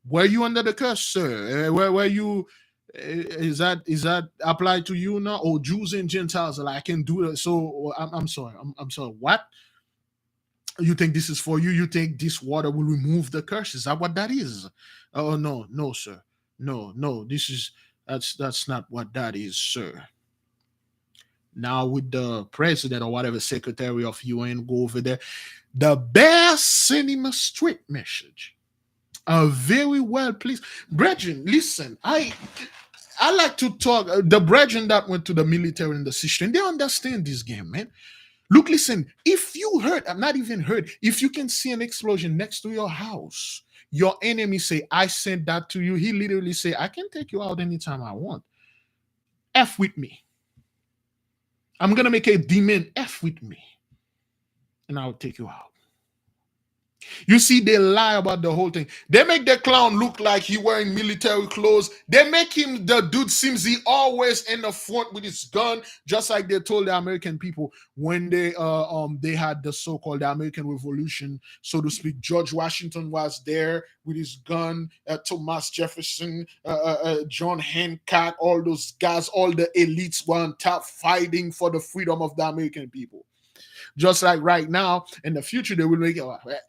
Were you under the curse, sir? Were you? Is that applied to you now? Or Jews and Gentiles? Like, I can do that. So I'm sorry. I'm sorry. What? You think this is for you? You think this water will remove the curse? Is that what that is? Oh no, sir. No. That's not what that is, sir. Now with the president or whatever secretary of UN go over there, the bear sent him a straight message. Very well, please, brethren. Listen, I like to talk. The brethren that went to the military and the system, they understand this game, man. Look, listen. If you heard, I'm not even heard. If you can see an explosion next to your house, your enemy say, "I sent that to you." He literally say, "I can take you out anytime I want." F with me. I'm gonna make a demon F with me, and I'll take you out. You see, they lie about the whole thing. They make the clown look like he wearing military clothes. They make him, the dude seems he always in the front with his gun, just like they told the American people when they had the so-called American Revolution, so to speak. George Washington was there with his gun. Thomas Jefferson, John Hancock, all those guys, all the elites were on top fighting for the freedom of the American people. Just like right now, in the future, they will make it.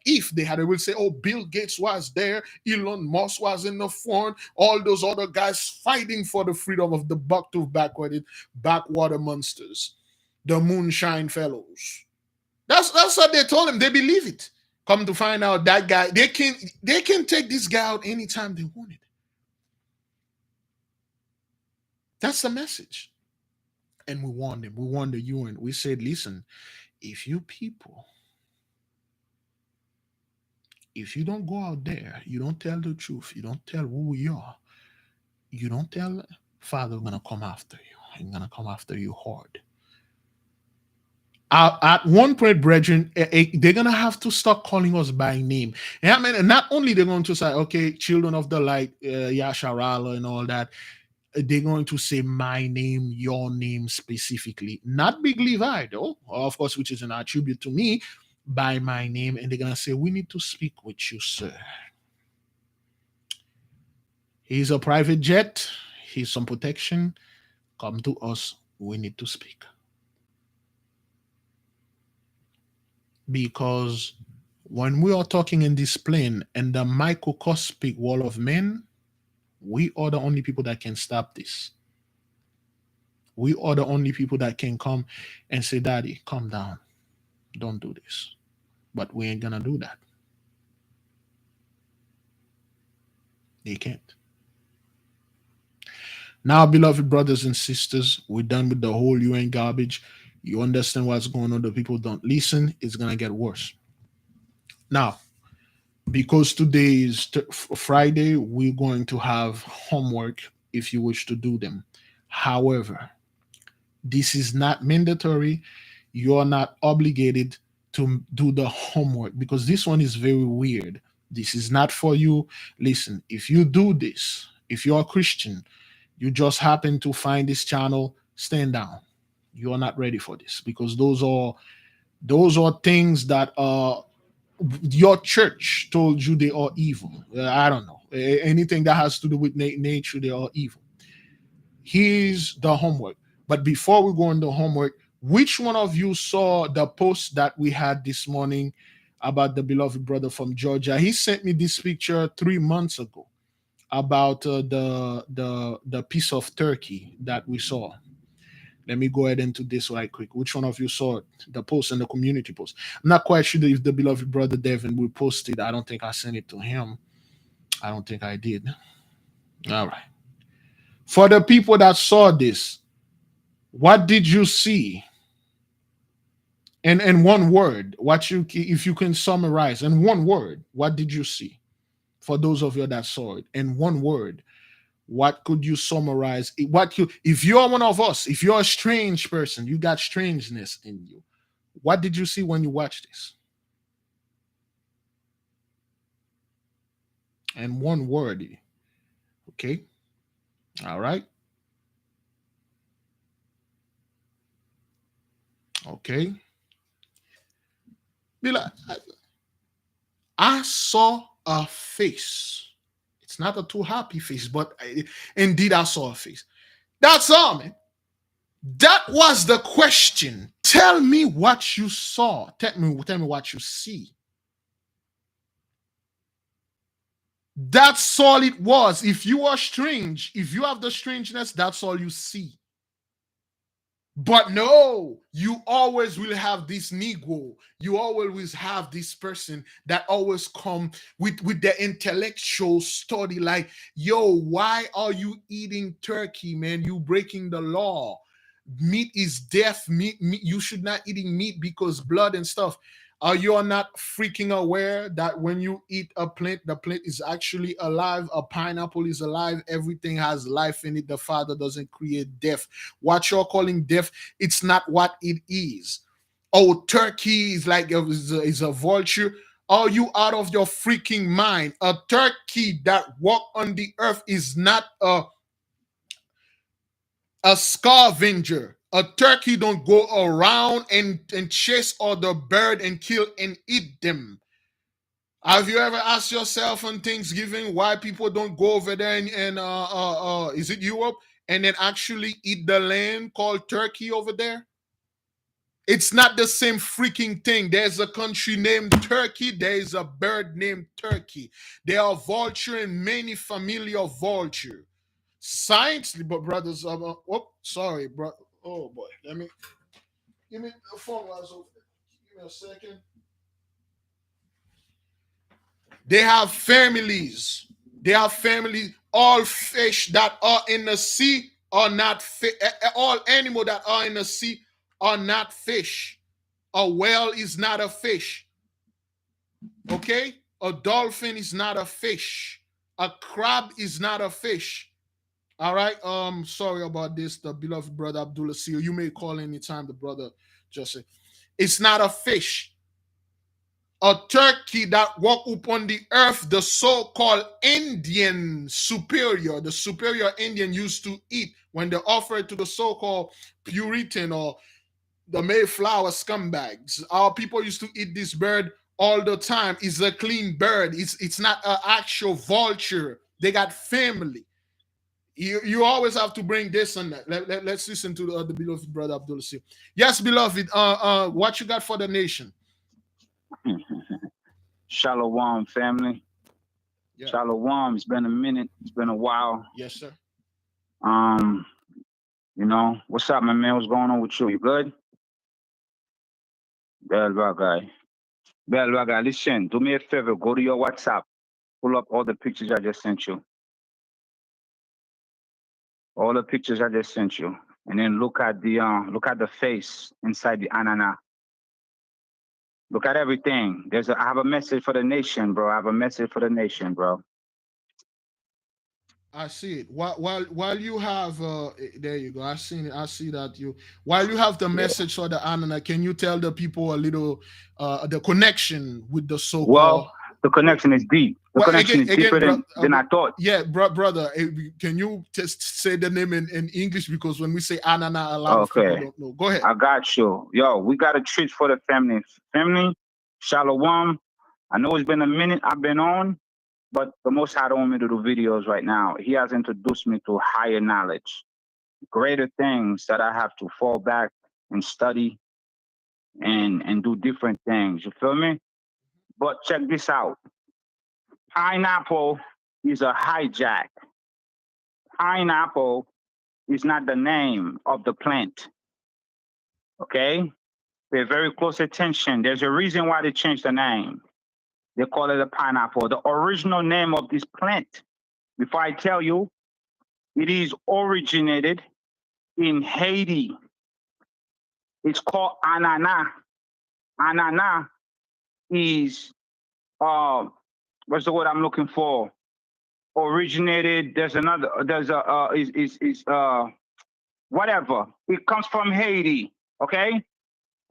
If they had, they will say, "Oh, Bill Gates was there, Elon Musk was in the front, all those other guys fighting for the freedom of the bucktooth backwater monsters, the moonshine fellows." That's what they told him. They believe it. Come to find out, that guy, they can take this guy out anytime they want it. That's the message. And we warned them. We warned the UN. We said, "Listen, if you people, if you don't go out there, you don't tell the truth, you don't tell who we are, you don't tell Father, gonna come after you. I'm gonna come after you hard." At one point, brethren, they're gonna have to start calling us by name. And I mean, not only they're going to say, "Okay, children of the light, Yasharala," and all that. They're going to say my name, your name specifically, not Big Levi, though, of course, which is an attribute to me, by my name. And they're going to say, "We need to speak with you, sir. He's a private jet. He's some protection. Come to us. We need to speak." Because when we are talking in this plane and the microcosmic wall of men, We are the only people that can stop this. We are the only people that can come and say, Daddy, calm down. Don't do this. But we ain't gonna do that. They can't. Now, beloved brothers and sisters, we're done with the whole you ain't garbage. You understand what's going on. The people don't listen. It's gonna get worse. Now, because today is Friday, we're going to have homework if you wish to do them. However, this is not mandatory. You are not obligated to do the homework because this one is very weird. This is not for you. Listen, if you do this, if you're a Christian, you just happen to find this channel, stand down. You are not ready for this because those are things that your church told you they are evil. I don't know. Anything that has to do with nature, they are evil. Here's the homework. But before we go on the homework, which one of you saw the post that we had this morning about the beloved brother from Georgia? He sent me this picture 3 months ago about the piece of turkey that we saw. Let me go ahead and do this right quick. Which one of you saw it? The post and the community post? I'm not quite sure if the beloved brother Devin will post it. I don't think I sent it to him. I don't think I did. All right. For the people that saw this, what did you see? And in one word, what you if you can summarize in one word, what did you see? For those of you that saw it, in one word, what could you summarize? What you if you're one of us, if you're a strange person, you got strangeness in you. What did you see when you watched this? And one word. Okay. All right. Okay. Be like, I saw a face. It's not a too happy face, but indeed I saw a face. That's all, man. That was the question. Tell me what you saw. Tell me what you see. That's all it was. If you are strange, if you have the strangeness, that's all you see. But no, you always will have this Negro. You always have this person that always come with the intellectual study like, yo, why are you eating turkey, man? You breaking the law. Meat is death. Meat, you should not eating meat because blood and stuff. Are you not freaking aware that when you eat a plant, the plant is actually alive? A pineapple is alive. Everything has life in it. The Father doesn't create death. What you're calling death, it's not what it is. Oh, turkey is like is a vulture. Are you out of your freaking mind? A turkey that walk on the earth is not a scavenger. A turkey don't go around and chase other bird and kill and eat them. Have you ever asked yourself on Thanksgiving why people don't go over there and is it Europe and then actually eat the lamb called turkey over there? It's not the same freaking thing. There's a country named Turkey. There is a bird named Turkey. There are vulture and many family of vulture. Science, but brothers, oh, sorry, bro. Oh boy, let me give me the phone was over. Give me a second. They have families. They have families. All fish that are in the sea are not fish. All animal that are in the sea are not fish. A whale is not a fish. Okay? A dolphin is not a fish. A crab is not a fish. All right. Sorry about this. The beloved brother Abdullah. See you may call anytime. The brother just said it's not a fish. A turkey that walk upon the earth, the so-called Indian superior, the superior Indian used to eat when they offer it to the so-called Puritan or the Mayflower scumbags. Our people used to eat this bird all the time. It's a clean bird. It's not an actual vulture. They got family. You always have to bring this and that. Let's listen to the beloved brother Abdullah. Yes, beloved. What you got for the nation? Shalom, family. Yeah. Shalom. It's been a minute. It's been a while. Yes, sir. You know, what's up, my man? What's going on with you? You good? Bel guy. Bel guy, listen, do me a favor. Go to your WhatsApp. Pull up all the pictures I just sent you. All the pictures I just sent you. And then look at the face inside the anana. Look at everything. I have a message for the nation, bro. I have a message for the nation, bro. I see it. While you have there you go. I seen it. I see that you while you have the message for the Anana, can you tell the people a little the connection with the so-called? Well, the connection is deep. The connection is deeper than I thought. Yeah, brother, can you just say the name in English, because when we say Anana, a lot of people don't know. Go ahead. I got you. Yo, we got a treat for the family. Family, Shalom. I know it's been a minute I've been on, but the Most High don't want me to do videos right now. He has introduced me to higher knowledge, greater things that I have to fall back and study and do different things. You feel me? But check this out. Pineapple is a hijack. Pineapple is not the name of the plant. Okay? Pay very close attention. There's a reason why they changed the name. They call it a pineapple. The original name of this plant, before I tell you, it is originated in Haiti. It's called anana. Anana is what's the word I'm looking for? Originated. Whatever. It comes from Haiti. Okay,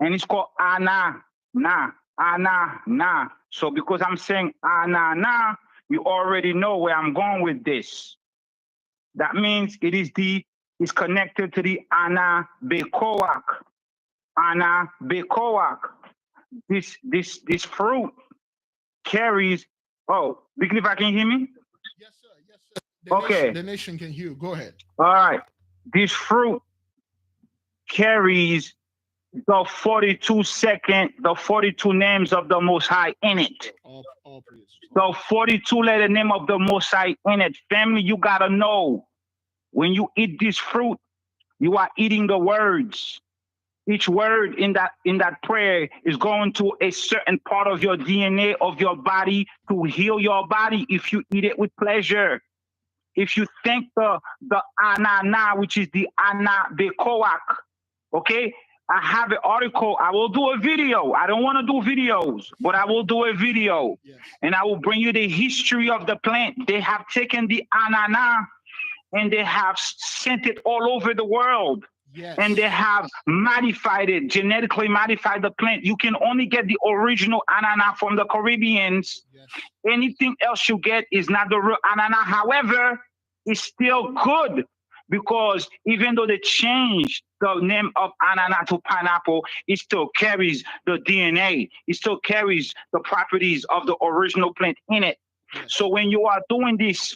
and it's called ana na. So because I'm saying anana, you already know where I'm going with this. That means it's connected to the ana bekoak. Ana bekoak. This fruit carries. Oh, Big if I can hear me? Yes, sir. Yes, sir. The nation can hear you. Go ahead. All right. This fruit carries the 42 names of the Most High in it. The 42 letter name of the Most High in it. Family, you gotta know, when you eat this fruit, you are eating the words. Each word in that prayer is going to a certain part of your DNA of your body to heal your body if you eat it with pleasure. If you think the anana, which is the ana bekoak, okay? I have an article. I will do a video. I don't want to do videos, but I will do a video. Yes. And I will bring you the history of the plant. They have taken the anana and they have sent it all over the world. Yes. And they have modified it, genetically modified the plant. You can only get the original anana from the Caribbeans. Yes. Anything else you get is not the real anana. However, it's still good, because even though they changed the name of anana to pineapple, it still carries the DNA. It still carries the properties of the original plant in it. Yes. So when you are doing this,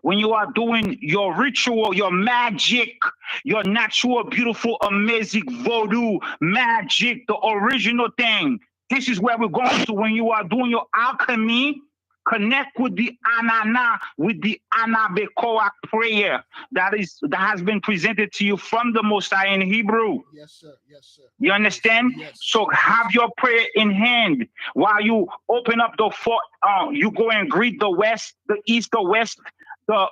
when you are doing your ritual, your magic, your natural, beautiful, amazing voodoo magic, the original thing, this is where we're going to. When you are doing your alchemy, connect with the anana, with the anabekoak prayer that has been presented to you from the Most High in Hebrew. Yes, sir. Yes, sir. You understand? Yes. So have your prayer in hand while you open up the fort. You go and greet the west, the east, the west, the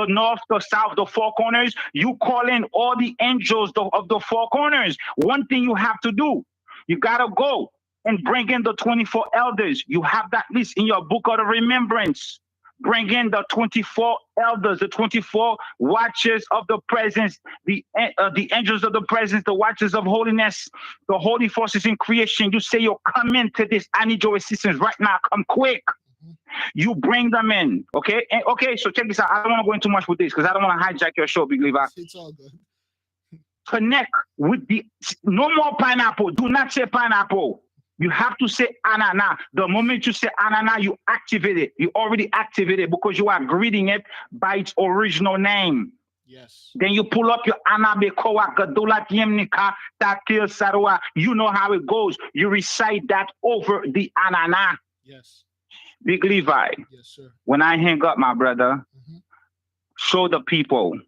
north, the south, the four corners. You call in all the angels of the four corners. One thing you have to do, you gotta go and bring in the 24 elders. You have that list in your book of the remembrance. Bring in the 24 elders, the 24 watchers of the presence, the angels of the presence, the watchers of holiness, the holy forces in creation. You say, yo, come into this. I need your assistance right now. Come quick. You bring them in, okay? And, okay, so check this out. I don't want to go into much with this because I don't want to hijack your show, Big Levi. It's all good. Connect with no more pineapple. Do not say pineapple. You have to say anana. The moment you say anana, you activate it. You already activated it because you are greeting it by its original name. Yes. Then you pull up your anabekoa, gadola yemnika, tatil sarwa. You know how it goes. You recite that over the anana. Yes. Big Levi. Yes, sir. When I hang up, my brother, show the people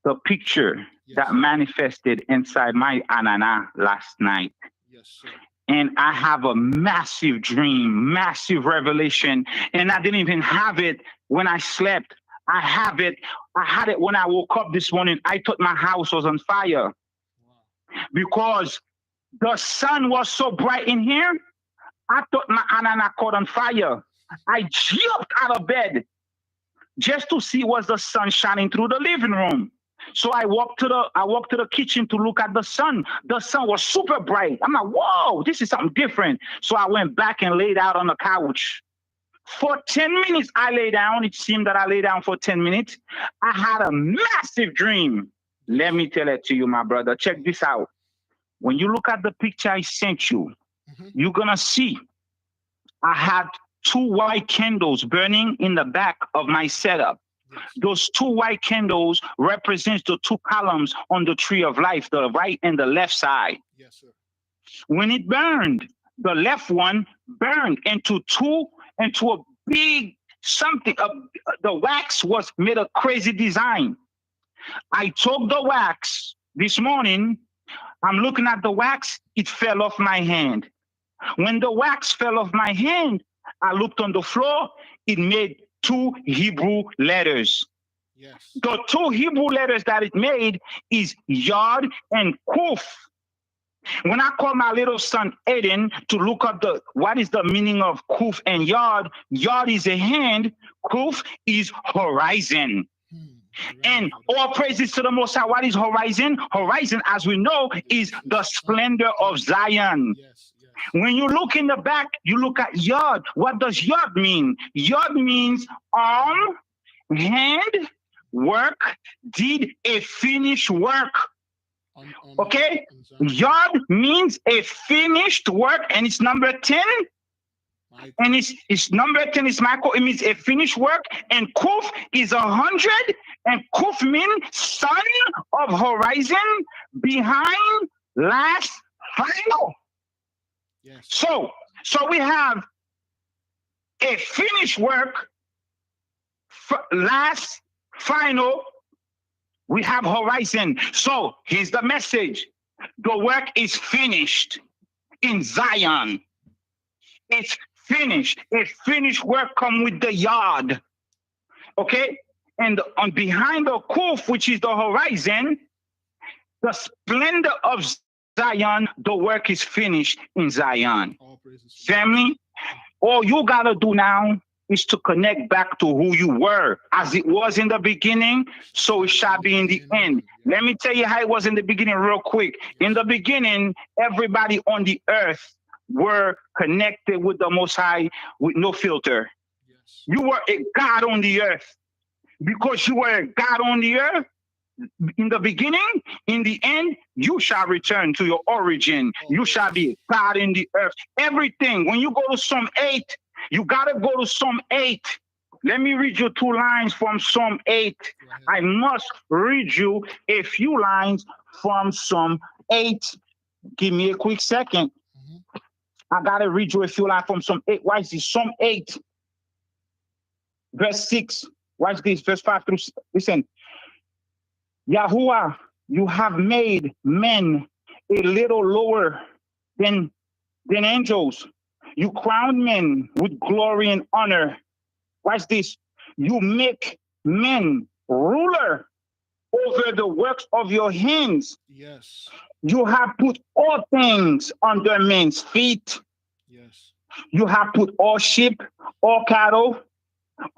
the picture that manifested inside my anana last night. Yes, sir. And I have a massive dream, massive revelation, and I didn't even have it when I slept. I have it. I had it when I woke up this morning. I thought my house was on fire because the sun was so bright in here. I thought my anana caught on fire. I jumped out of bed just to see was the sun shining through the living room. So I walked to the kitchen to look at the sun. The sun was super bright. I'm like, whoa, this is something different. So I went back and laid out on the couch. For 10 minutes, I lay down. It seemed that I lay down for 10 minutes. I had a massive dream. Let me tell it to you, my brother. Check this out. When you look at the picture I sent you, you're going to see I had 2 white candles burning in the back of my setup. Those 2 white candles represent the 2 columns on the tree of life, the right and the left side. Yes, sir. When it burned, the left one burned into a big something. The wax was made a crazy design. I took the wax this morning. I'm looking at the wax. It fell off my hand. When the wax fell off my hand, I looked on the floor. It made 2 Hebrew letters. Yes. The 2 Hebrew letters that it made is Yod and Kuf. When I called my little son Aiden to look up what is the meaning of Kuf and Yod, Yod is a hand, Kuf is horizon. And all praises to the Most High. What is horizon? Horizon, as we know, is the splendor of Zion. Yes. When you look in the back, you look at Yod. What does Yod mean? Yod means arm, hand, work, did, a finished work. Okay? Yod means a finished work, and it's number 10. And it's number 10 is Michael. It means a finished work. And Kuf is 100. And Kuf means son of horizon, behind, last, final. Yes. So we have a finished work, last, final. We have horizon. So here's the message. The work is finished in Zion. It's finished. A finished work come with the yard. Okay? And on behind the Kuf, which is the horizon, the splendor of Zion, the work is finished in Zion. Family, all you gotta do now is to connect back to who you were. As it was in the beginning, so it shall be in the end. Let me tell you how it was in the beginning real quick. In the beginning, everybody on the earth were connected with the Most High with no filter. You were a God on the earth. Because you were a God on the earth, in the beginning, in the end, you shall return to your origin. You shall be God in the earth. Everything. When you go to Psalm 8, you got to go to Psalm 8. Let me read you 2 lines from Psalm 8. I must read you a few lines from Psalm 8. Give me a quick second. I got to read you a few lines from Psalm 8. Why is this? Psalm 8, verse 6. Watch this, verse 5 through 6. Listen. Yahuwah, you have made men a little lower than angels. You crown men with glory and honor. Watch this. You make men ruler over the works of your hands. Yes. You have put all things under men's feet. Yes. You have put all sheep, all cattle,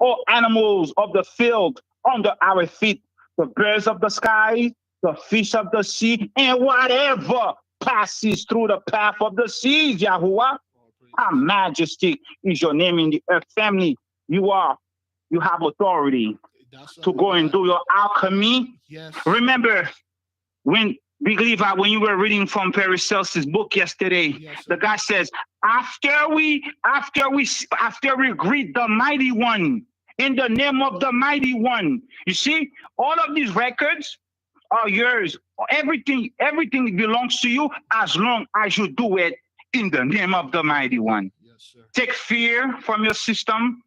all animals of the field under our feet, the birds of the sky, the fish of the sea, and whatever passes through the path of the seas, Yahuwah. How majestic is your name in the earth. Family, you have authority to go and do your alchemy. Yes. Remember, when Big Levi, when you were reading from Paracelsus' book yesterday, the guy says, after we greet the mighty one, in the name of the mighty one. You see, all of these records are yours. Everything belongs to you as long as you do it in the name of the mighty one. Yes, sir. Take fear from your system.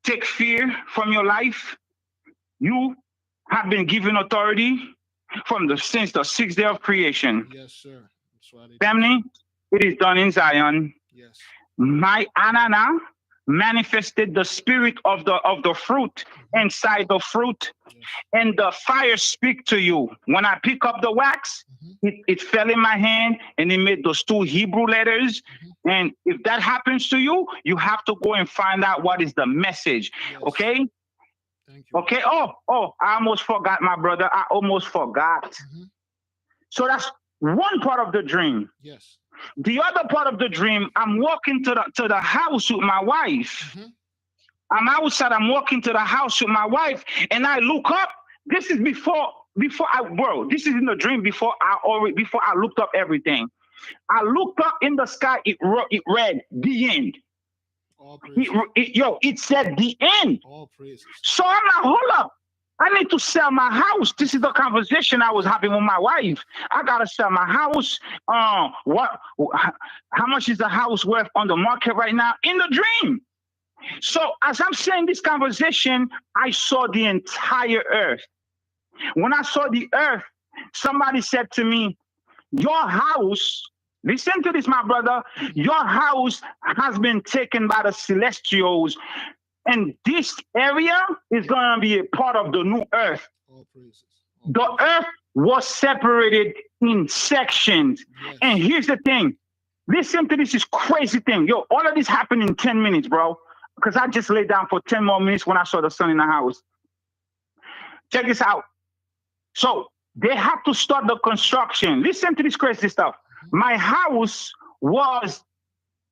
Take fear from your life. You have been given authority since the 6th day of creation. Yes, sir. That's why Family, it is done in Zion. Yes. My Anana manifested the spirit of the fruit inside the fruit, and the fire speak to you. When I pick up the wax, it fell in my hand and it made those 2 Hebrew letters. And if that happens to you, you have to go and find out what is the message. Yes. Okay? Thank you. Okay. Oh, I almost forgot, my brother. I almost forgot. So that's one part of the dream. Yes. The other part of the dream, I'm walking to the house with my wife. I'm outside. I'm walking to the house with my wife, and I look up. This is before this is in the dream before I looked up everything. I looked up in the sky. It read the end. It said the end. All praises. So I'm like, hold up. I need to sell my house. This is the conversation I was having with my wife. I gotta sell my house. How much is the house worth on the market right now? In the dream. So as I'm saying this conversation, I saw the entire earth. When I saw the earth, somebody said to me, your house, listen to this, my brother, your house has been taken by the celestials, and this area is going to be a part of the new earth. All praises. The earth was separated in sections. Yes. And here's the thing. Listen to this crazy thing. Yo, all of this happened in 10 minutes, bro. Because I just laid down for 10 more minutes when I saw the sun in the house. Check this out. So they have to start the construction. Listen to this crazy stuff. My house was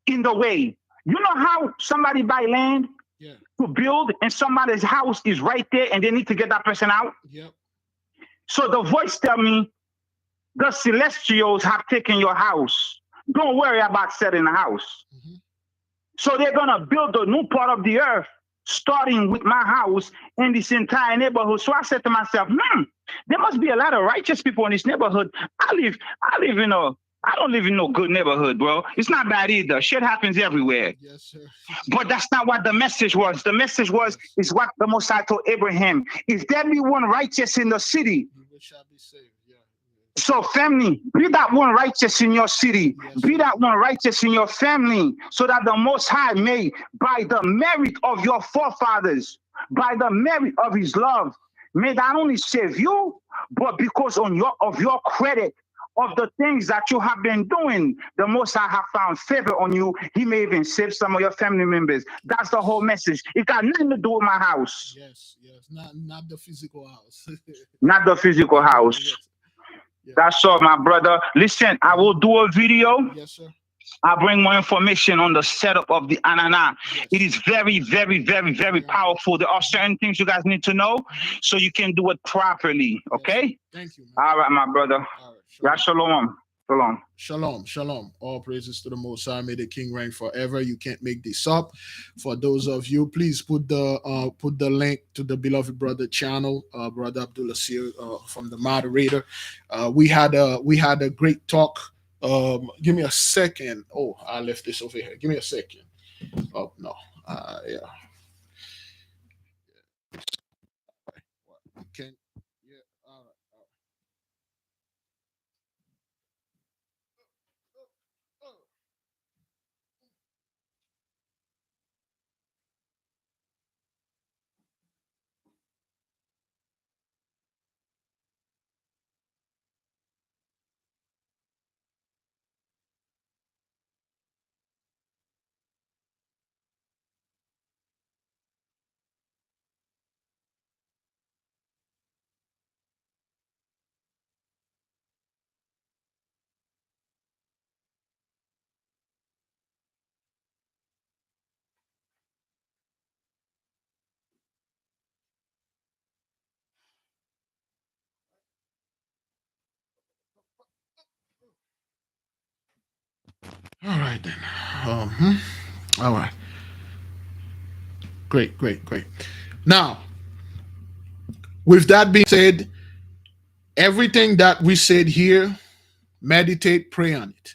in the way. You know how somebody buy land to build and somebody's house is right there and they need to get that person out? Yep. So the voice tell me, the celestials have taken your house. Don't worry about selling the house. So they're going to build a new part of the earth, starting with my house in this entire neighborhood. So I said to myself, there must be a lot of righteous people in this neighborhood. I don't live in no good neighborhood, bro. It's not bad either. Shit happens everywhere. Yes, sir. But that's not what the message was. The message is what the Mossad told Abraham. If there be one righteous in the city, you shall be saved. So family, be that one righteous in your city, be that one righteous in your family, so that the Most High may, by the merit of your forefathers, by the merit of his love, may not only save you, but because of your credit, of the things that you have been doing, the Most High have found favor on you. He may even save some of your family members. That's the whole message. It got nothing to do with my house. Yes, not the physical house. Not the physical house. Yes. Yeah. That's all, my brother. Listen, I will do a video. Yes, sir. I'll bring more information on the setup of the Anana. Yes. It is very, very, very, very powerful. There are certain things you guys need to know so you can do it properly. Okay? Yes. Thank you, man. All right, my brother. All right. Shalom. Shalom. Shalom. Shalom. All praises to the Most High. May the King reign forever. You can't make this up. For those of you, please put the link to the beloved brother channel, brother Abdullah from the moderator. We had a great talk. Give me a second. Oh, I left this over here. Give me a second. Oh no. Yeah. Okay. Yeah. All right. All right then. All right. Great. Now, with that being said, everything that we said here, meditate, pray on it.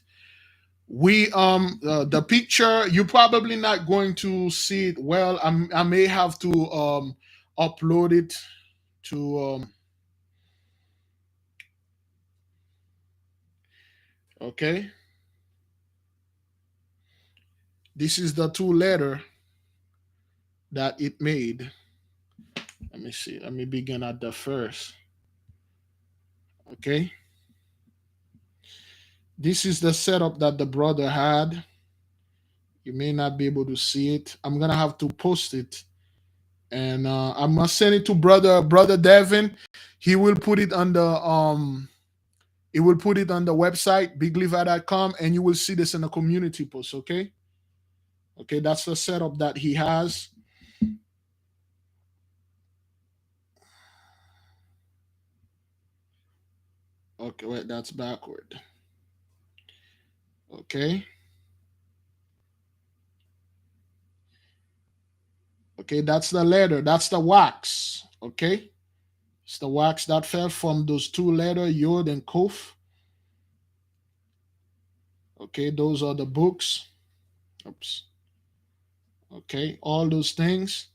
We the picture, you're probably not going to see it well. I may have to upload it to okay. This is the two letter that it made. Let me see. Let me begin at the first. Okay. This is the setup that the brother had. You may not be able to see it. I'm gonna have to post it, and I'm gonna send it to brother Devin. He will put it on the he will put it on the website bigliver.com, and you will see this in the community post. Okay. Okay, that's the setup that he has. Okay, wait, that's backward. Okay. Okay, that's the letter. That's the wax. Okay. It's the wax that fell from those two letters, Yod and Kof. Okay, those are the books. Oops. Okay, all those things.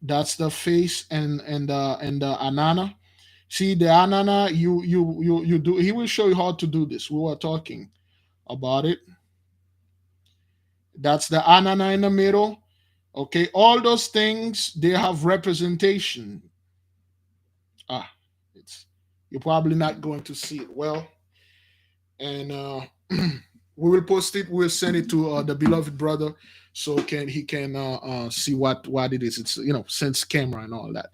That's the face and the anana. See the anana, you do. He will show you how to do this. We were talking about it. That's the anana in the middle. Okay, all those things they have representation. Ah, it's you're probably not going to see it well, and we will post it. We'll send it to the beloved brother, so he can see what it is. It's sense camera and all that.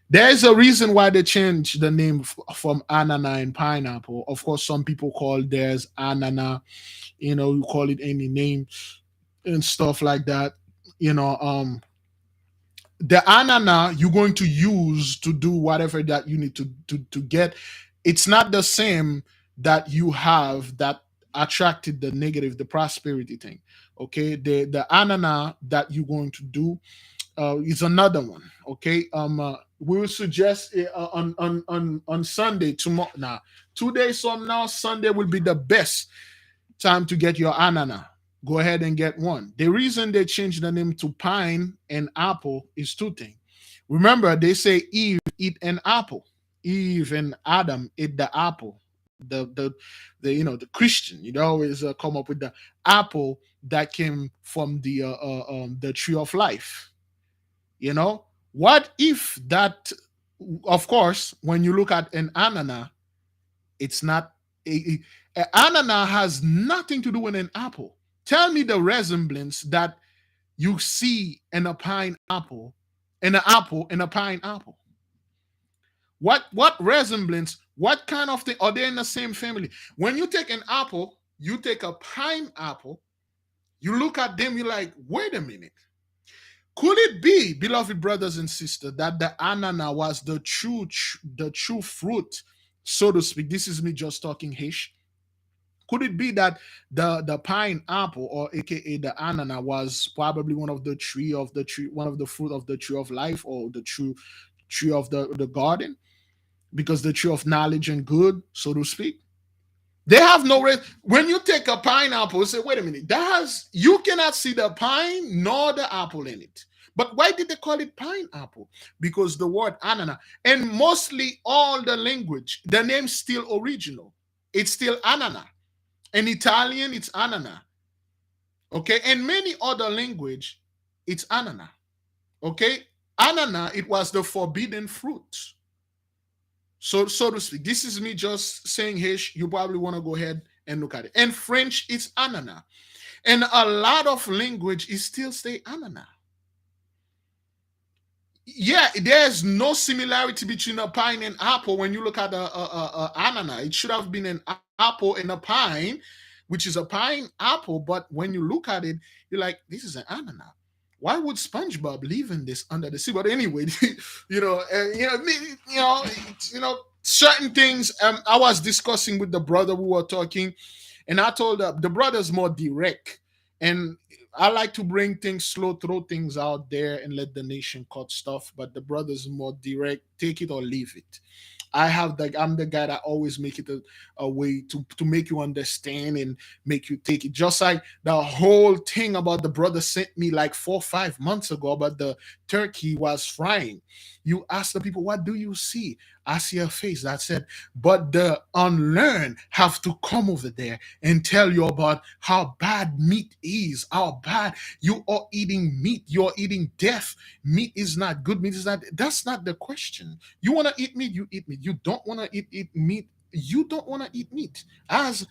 There's a reason why they changed the name from anana and pineapple. Of course, some people call theirs anana. You call it any name and stuff like that. You know, the anana you're going to use to do whatever that you need to get. It's not the same that you have that attracted the negative, the prosperity thing. Okay, the anana that you're going to do is another one. Okay, we will suggest on Sunday tomorrow. Now, 2 days from now, Sunday will be the best time to get your anana. Go ahead and get one. The reason they changed the name to pine and apple is two things. Remember, they say Eve eat an apple. Eve and Adam ate the apple. The Christian, always come up with the apple that came from the tree of life. What if that? Of course, when you look at an anana, it's not. An anana has nothing to do with an apple. Tell me the resemblance that you see in a pineapple, in an apple, in a pineapple. What resemblance? What kind of thing? Are they in the same family? When you take an apple, you take a pineapple, you look at them, you're like, wait a minute. Could it be, beloved brothers and sisters, that the anana was the true fruit, so to speak? This is me just talking Hish. Could it be that the pineapple, or aka the anana, was probably one of the one of the fruit of the tree of life, or the tree of the garden, because the tree of knowledge and good, so to speak? They have no when you take a pineapple, you say, wait a minute, you cannot see the pine nor the apple in it. But why did they call it pineapple? Because the word anana, and mostly all the language, the name's still original. It's still anana. In Italian, it's anana. Okay, and many other language, it's anana. Okay, anana, it was the forbidden fruit. So to speak, this is me just saying, hey, you probably want to go ahead and look at it. And French, it's anana. And a lot of language is still say anana. Yeah, there's no similarity between a pine and apple. When you look at a anana, it should have been an apple and a pine, which is a pine apple. But when you look at it, you're like, this is an anana. Why would SpongeBob leaving this under the sea? But anyway, certain things. I was discussing with the brother, we were talking, and I told the brother's more direct, and I like to bring things slow, throw things out there, and let the nation cut stuff. But the brothers more direct, take it or leave it. I'm the guy that always make it a way to make you understand and make you take it. Just like the whole thing about the brother sent me like 4 or 5 months ago about the turkey was frying. You ask the people, what do you see? I see a face that said, but the unlearned have to come over there and tell you about how bad meat is, how bad you are eating meat, you're eating death. Meat is not good, meat is not. That's not the question. You want to eat meat, you eat meat. You don't want to eat meat, you don't want to eat meat. As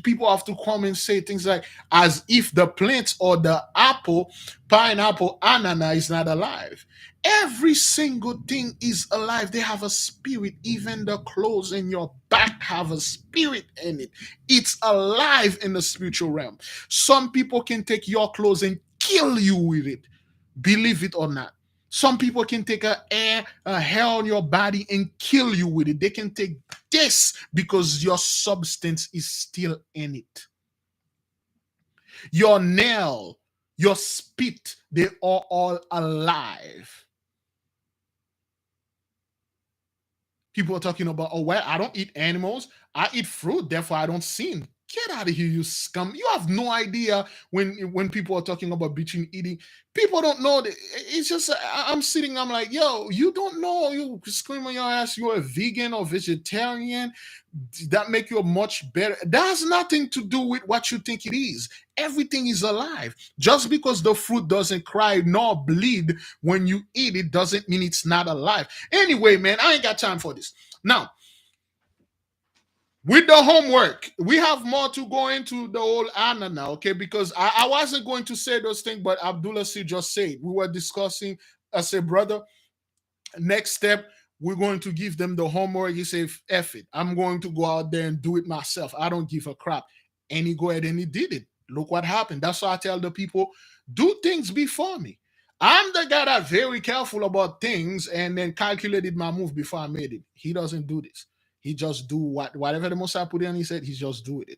people have to come and say things like, as if the plants or the apple, pineapple, ananas is not alive. Every single thing is alive. They have a spirit. Even the clothes in your back have a spirit in it. It's alive in the spiritual realm. Some people can take your clothes and kill you with it. Believe it or not. Some people can take a hair on your body and kill you with it. They can take this because your substance is still in it. Your nail, your spit, they are all alive. People are talking about, oh, well, I don't eat animals. I eat fruit, therefore I don't sin. Get out of here, you scum. You have no idea when people are talking about between eating. People don't know. It's just, I'm sitting, I'm like, yo, you don't know. You scream on your ass, you're a vegan or vegetarian. That make you much better. That has nothing to do with what you think it is. Everything is alive. Just because the fruit doesn't cry nor bleed when you eat it doesn't mean it's not alive. Anyway, man, I ain't got time for this. Now, with the homework, we have more to go into the whole Anna now, okay? Because I wasn't going to say those things, but Abdullah just said. We were discussing. I said, brother, next step, we're going to give them the homework. He said, F it. I'm going to go out there and do it myself. I don't give a crap. And he go ahead and he did it. Look what happened. That's why I tell the people, do things before me. I'm the guy that's very careful about things and then calculated my move before I made it. He doesn't do this. He just do whatever the Mossad put in. He said he just do it.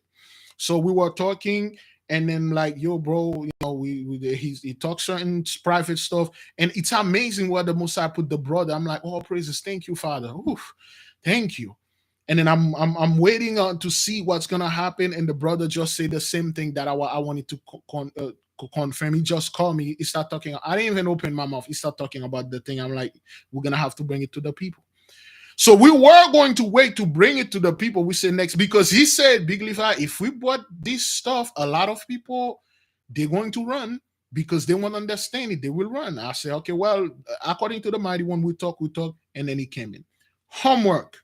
So we were talking, and then like, yo, bro, you know, he talks certain private stuff, and it's amazing where the Mossad put the brother. I'm like, oh, praises, thank you, Father. Oof, thank you. And then I'm waiting on to see what's gonna happen, and the brother just said the same thing that I wanted to confirm. He just called me. He started talking. I didn't even open my mouth. He started talking about the thing. I'm like, we're gonna have to bring it to the people. So we were going to wait to bring it to the people. We said next, because he said, Big Levi, if we bought this stuff, a lot of people, they're going to run because they won't understand it. They will run. I said, okay, well, according to the mighty one, we talk, and then he came in. Homework.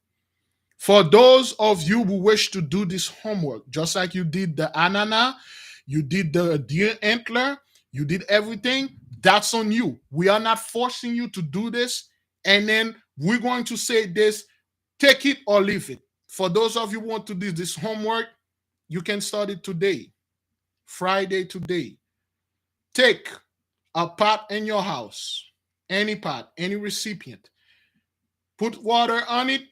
For those of you who wish to do this homework, just like you did the anana, you did the deer antler, you did everything, that's on you. We are not forcing you to do this. And then we're going to say this, take it or leave it. For those of you who want to do this homework, you can start it today, Friday today. Take a pot in your house, any pot, any recipient. Put water on it,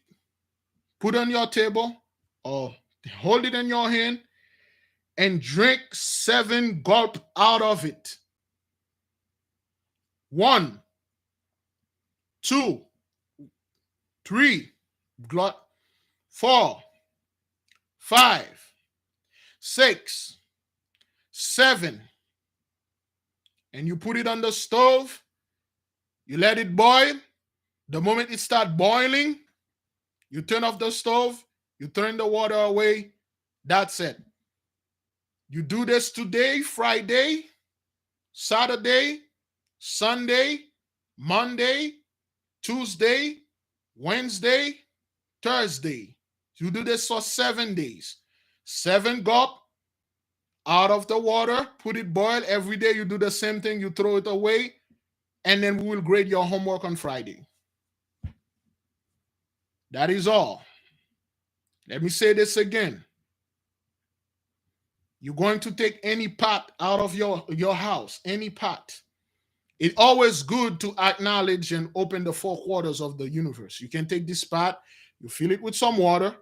put on your table, or hold it in your hand, and drink 7 gulp out of it. 1, 2, 3, glut. 4, 5, 6, 7, and you put it on the stove. You let it boil. The moment it starts boiling, you turn off the stove. You turn the water away. That's it. You do this today, Friday, Saturday, Sunday, Monday, Tuesday, Wednesday, Thursday. You do this for 7 days. 7 gulp out of the water, put it boil. Every day you do the same thing, you throw it away, and then we will grade your homework on Friday. That is all. Let me say this again. You're going to take any pot out of your house, any pot. It's always good to acknowledge and open the 4 quarters of the universe. You can take this pot, you fill it with some water,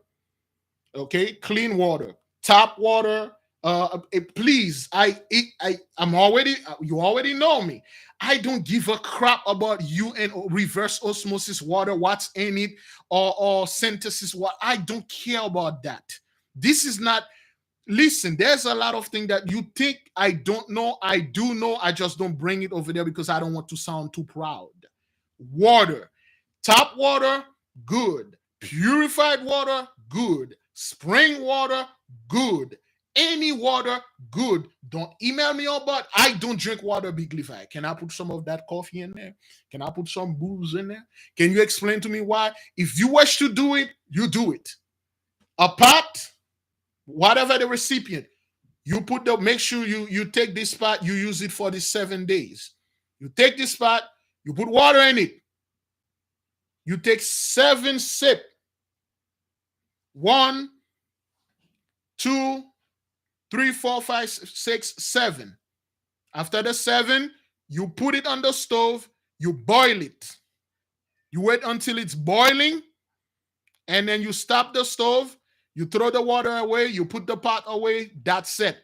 okay, clean water, tap water, Please, you already know me. I don't give a crap about you and reverse osmosis water, what's in it, or synthesis water. I don't care about that. This is not. Listen, there's a lot of things that you think I don't know. I do know. I just don't bring it over there because I don't want to sound too proud. Water, tap water, good. Purified water, good. Spring water, good. Any water, good. Don't email me about. I don't drink water, Big Levi. Can I put some of that coffee in there? Can I put some booze in there? Can you explain to me why? If you wish to do it, you do it. A pot, whatever the recipient, you put the, make sure you take this pot, you use it for the 7 days. You take this pot, you put water in it. You take 7 sips. 1, 2, 3, 4, 5, 6, 7. After the 7, you put it on the stove, you boil it. You wait until it's boiling, and then you stop the stove, you throw the water away, you put the pot away, that's it.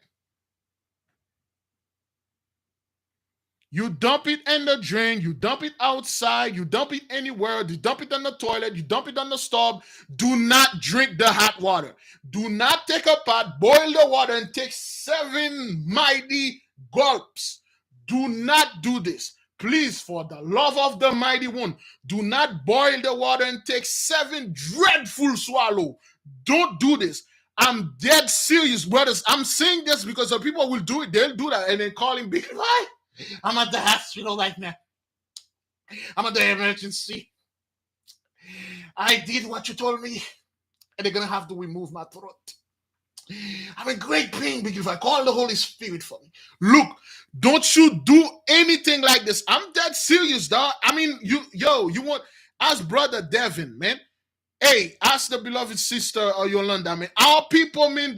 You dump it in the drain, you dump it outside, you dump it anywhere, you dump it on the toilet, you dump it on the stove. Do not drink the hot water. Do not take a pot, boil the water, and take 7 mighty gulps. Do not do this. Please, for the love of the mighty one, do not boil the water and take 7 dreadful swallow. Don't do this. I'm dead serious, brothers. I'm saying this because the people will do it. They'll do that and then call him big lie. I'm at the hospital right now. I'm at the emergency. I did what you told me, and they're gonna have to remove my throat. I'm in great pain because I call the Holy Spirit for me. Look, don't you do anything like this. I'm dead serious, dog. I mean, you want, ask brother Devin, man. Hey, ask the beloved sister Yolanda, man. Our people, man,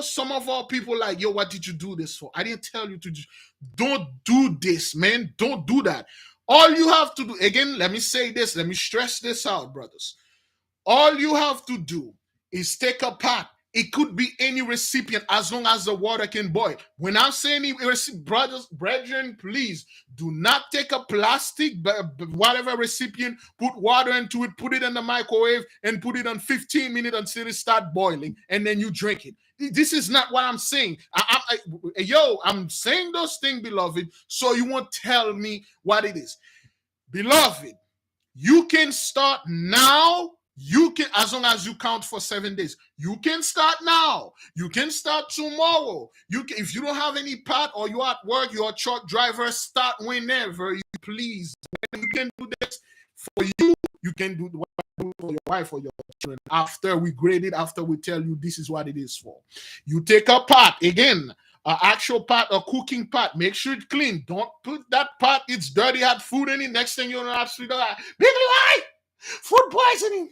some of our people like, yo, what did you do this for? I didn't tell you to. Don't do this, man. Don't do that. All you have to do, again, let me say this. Let me stress this out, brothers. All you have to do is take a pot. It could be any recipient as long as the water can boil. When I'm saying brothers, brethren, please do not take a plastic, whatever recipient, put water into it, put it in the microwave, and put it on 15 minutes until it starts boiling, and then you drink it. This is not what I'm saying. I'm saying those things, beloved, so you won't tell me what it is. Beloved, you can start now. You can, as long as you count for 7 days, you can start now. You can start tomorrow. You can, if you don't have any pot or you're at work, you're a truck driver, start whenever you please. You can do this for you. You can do what you do for your wife or your children. After we grade it, after we tell you this is what it is for. You take a pot, again, an actual pot, a cooking pot. Make sure it's clean. Don't put that pot, it's dirty, had food in it. Next thing you know, absolutely big lie, food poisoning.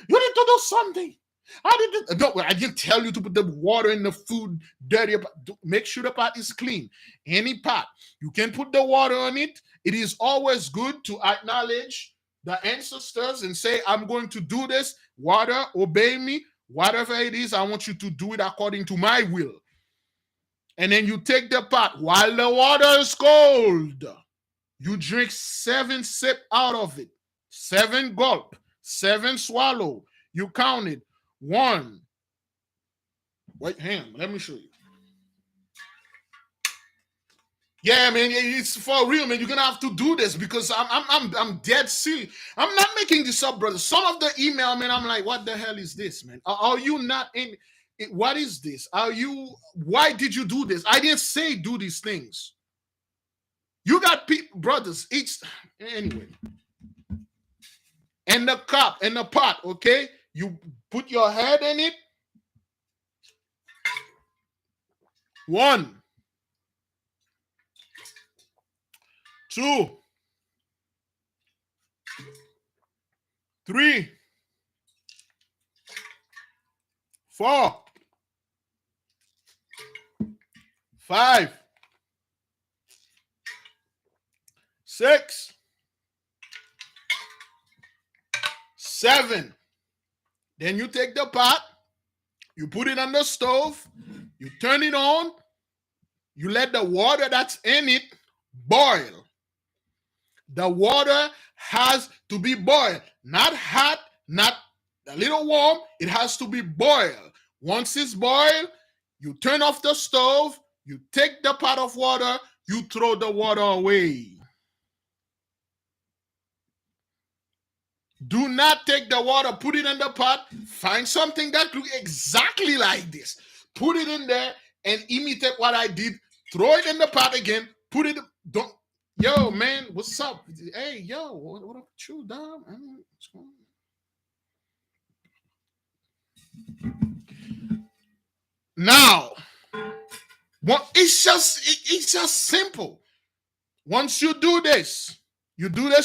You need to do something. I didn't tell you to put the water in the food dirty. Make sure the pot is clean. Any pot, you can put the water on it. It is always good to acknowledge the ancestors and say, I'm going to do this. Water, obey me. Whatever it is, I want you to do it according to my will. And then you take the pot while the water is cold. You drink 7 sips out of it. 7 gulp. 7 swallow. You count it. 1. Wait, hang on. Let me show you. Yeah, man, it's for real, man. You're gonna have to do this because I'm dead serious. I'm not making this up, brother. Some of the email, man, I'm like, what the hell is this, man? Are you not in? What is this? Why did you do this? I didn't say do these things. You got people, brothers. Anyway. And the cup and the pot, okay? You put your head in it. 1, 2, 3, 4, 5, 6, 7. Then you take the pot, you put it on the stove, You turn it on. You let the water that's in it boil. The water has to be boiled, not hot, not a little warm. It has to be boiled. Once it's boiled, you turn off the stove, you take the pot of water, you throw the water away. Do not take the water, put it in the pot, find something that looks exactly like this. Put it in there and imitate what I did. Throw it in the pot again, put it, don't, yo, man, what's up? Hey, yo, what up with you, dog? I mean, what's going on? Now, it's just simple. Once you do this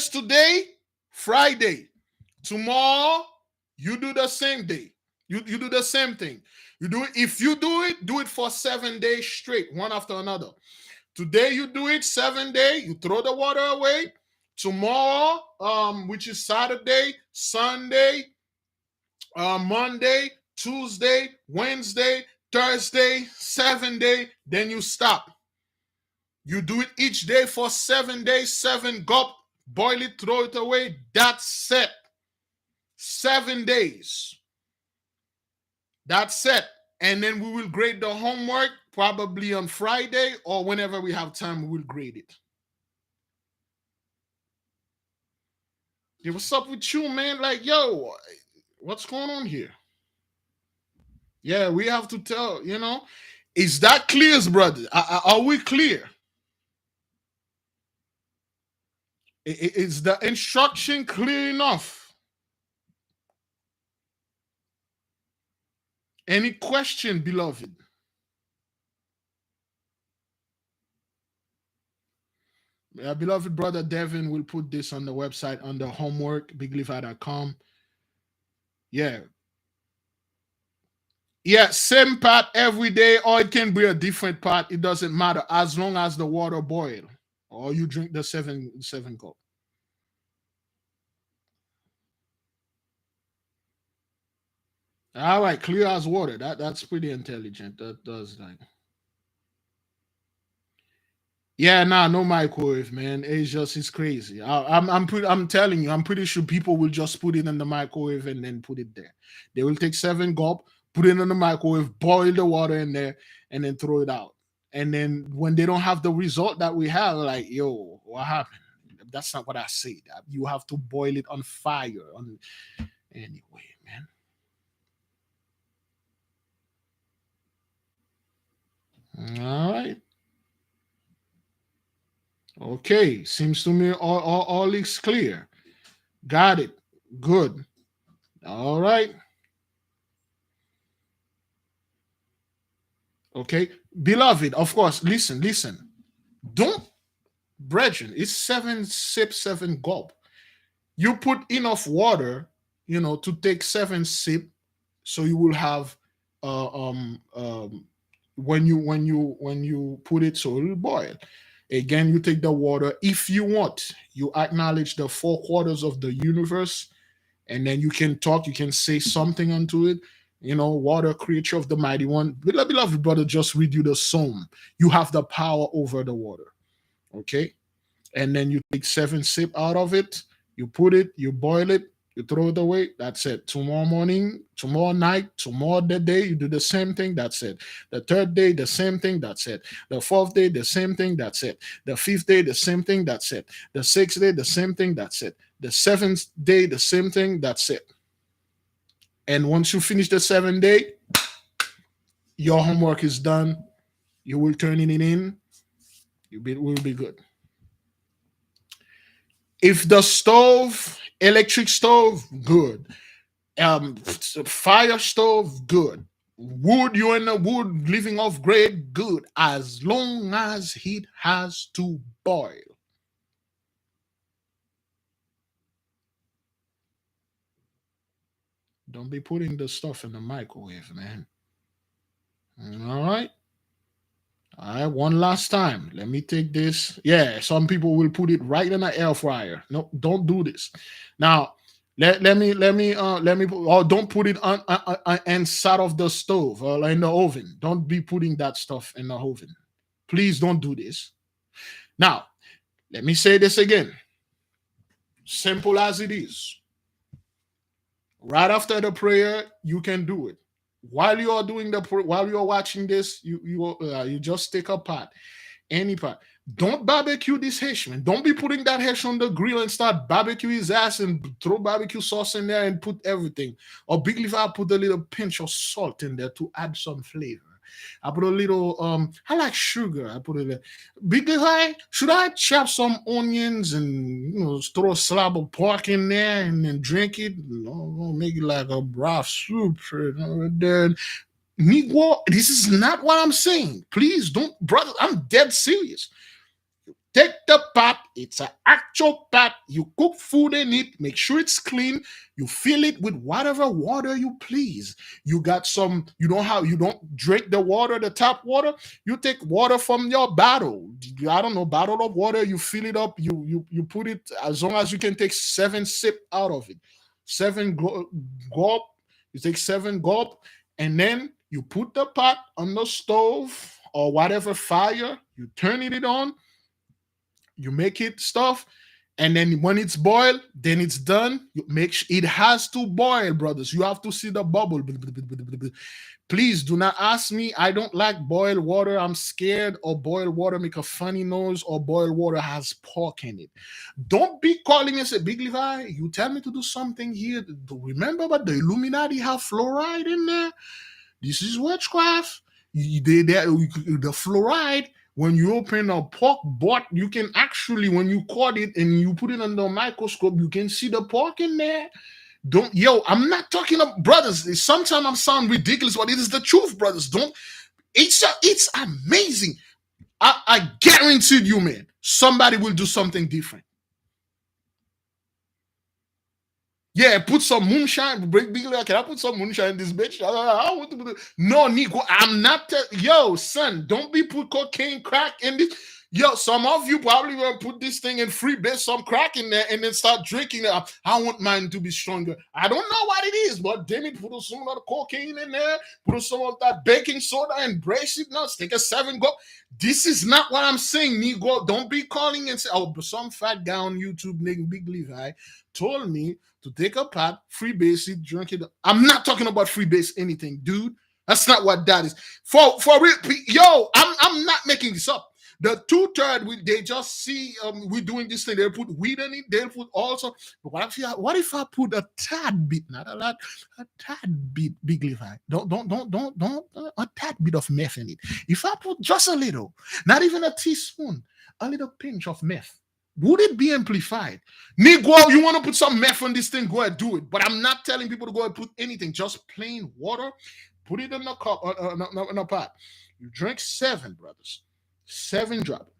today, Friday. Tomorrow, you do the same day. You do the same thing. If you do it for 7 days straight, one after another. Today you do it 7 days, you throw the water away. Tomorrow, which is Saturday, Sunday, Monday, Tuesday, Wednesday, Thursday, 7 days, then you stop. You do it each day for 7 days, 7 gulp, boil it, throw it away. That's it. 7 days. That's it. And then we will grade the homework probably on Friday or whenever we have time, we will grade it. Yeah, what's up with you, man? Like, yo, what's going on here? Yeah, we have to tell, is that clear, brother? Are we clear? Is the instruction clear enough? Any question, beloved? Beloved brother Devin will put this on the website under homework, biglifi.com. Yeah. Yeah, same pot every day, or it can be a different pot. It doesn't matter as long as the water boil or you drink the seven cup. All right, clear as water. That's pretty intelligent. That does like. Yeah, no microwave, man. It's crazy. I'm telling you, I'm pretty sure people will just put it in the microwave and then put it there. They will take 7 gulp, put it in the microwave, boil the water in there, and then throw it out. And then when they don't have the result that we have, like, yo, what happened? That's not what I said. You have to boil it on fire. Anyway, man. All right. Okay. Seems to me all is clear. Got it. Good. All right. Okay. Beloved, of course, listen. Don't, brethren, it's 7 sip, 7 gulp. You put enough water, to take 7 sip, so you will have when you put it, so it will boil. Again, you take the water. If you want, you acknowledge the 4 quarters of the universe, and then you can talk, you can say something unto it. Water, creature of the mighty one. Beloved brother, just read you the psalm. You have the power over the water. Okay? And then you take 7 sip out of it, you put it, you boil it, you throw it away. That's it. Tomorrow morning, tomorrow night, tomorrow the day, you do the same thing. That's it. The 3rd day, the same thing. That's it. The 4th day, the same thing. That's it. The 5th day, the same thing. That's it. The 6th day, the same thing. That's it. The 7th day, the same thing. That's it. And once you finish the 7th day, your homework is done. You will turn it in. Will be good. If the stove, electric stove, good. Fire stove, good. Wood, you're in the wood, living off grid, good. As long as it has to boil. Don't be putting the stuff in the microwave, man. All right. All right, one last time. Let me take this. Yeah, some people will put it right in the air fryer. No, don't do this. Now, Let me or don't put it on inside of the stove or in the oven. Don't be putting that stuff in the oven. Please don't do this. Now, let me say this again. Simple as it is. Right after the prayer, you can do it. While you are doing while you are watching this, you just take a pot, any pot. Don't barbecue this hash, man. Don't be putting that hash on the grill and start barbecue his ass and throw barbecue sauce in there and put everything. Or Big Leaf, I put a little pinch of salt in there to add some flavor. I put a little I like sugar. I put a little Big Leaf. Should I chop some onions and throw a slab of pork in there and then drink it? No, make it like a broth soup. Then Negro, this is not what I'm saying. Please don't, brother. I'm dead serious. Take the pot. It's an actual pot. You cook food in it. Make sure it's clean. You fill it with whatever water you please. You got some. You don't drink the water, the tap water. You take water from your bottle. I don't know, bottle of water. You fill it up. You put it as long as you can take 7 sip out of it. 7 gulp. You take 7 gulp, and then you put the pot on the stove or whatever fire. You turn it on. You make it stuff, and then when it's boiled, then it's done. You make it has to boil, brothers. You have to see the bubble. Please do not ask me. I don't like boiled water. I'm scared, or boiled water make a funny noise, or boiled water has pork in it. Don't be calling me and say, Big Levi, you tell me to do something here. Remember, but the Illuminati have fluoride in there. This is witchcraft. The fluoride. When you open a pork butt, you can actually, when you cut it and you put it under a microscope, you can see the pork in there. I'm not talking about brothers. Sometimes I sound ridiculous, but it is the truth, brothers. It's amazing. I guarantee you, man, somebody will do something different. Yeah, put some moonshine. Can I put some moonshine in this bitch? No, Nico, I'm not. Yo, son, don't be put cocaine, crack in this. Yo, some of you probably gonna put this thing in free base, some crack in there, and then start drinking it. I want mine to be stronger. I don't know what it is, but damn it, put some of the cocaine in there, put some of that baking soda, and brace it now. Take a 7 go. This is not what I'm saying, Negro. Don't be calling and say, oh, but some fat guy on YouTube, nigga, Big Levi, told me to take a pot, freebase it, drink it. I'm not talking about freebase anything, dude. That's not what that is. For real, yo, I'm not making this up. The 2/3, they just see we doing this thing. They put weed in it. They put also. But what if I put a tad bit, not a lot, a tad bit, Big Levi? Don't a tad bit of meth in it. If I put just a little, not even a teaspoon, a little pinch of meth, would it be amplified? Negro, you want to put some meth on this thing? Go ahead, do it. But I'm not telling people to go and put anything. Just plain water. Put it in a cup, in a pot. You drink 7, brothers. 7 drop.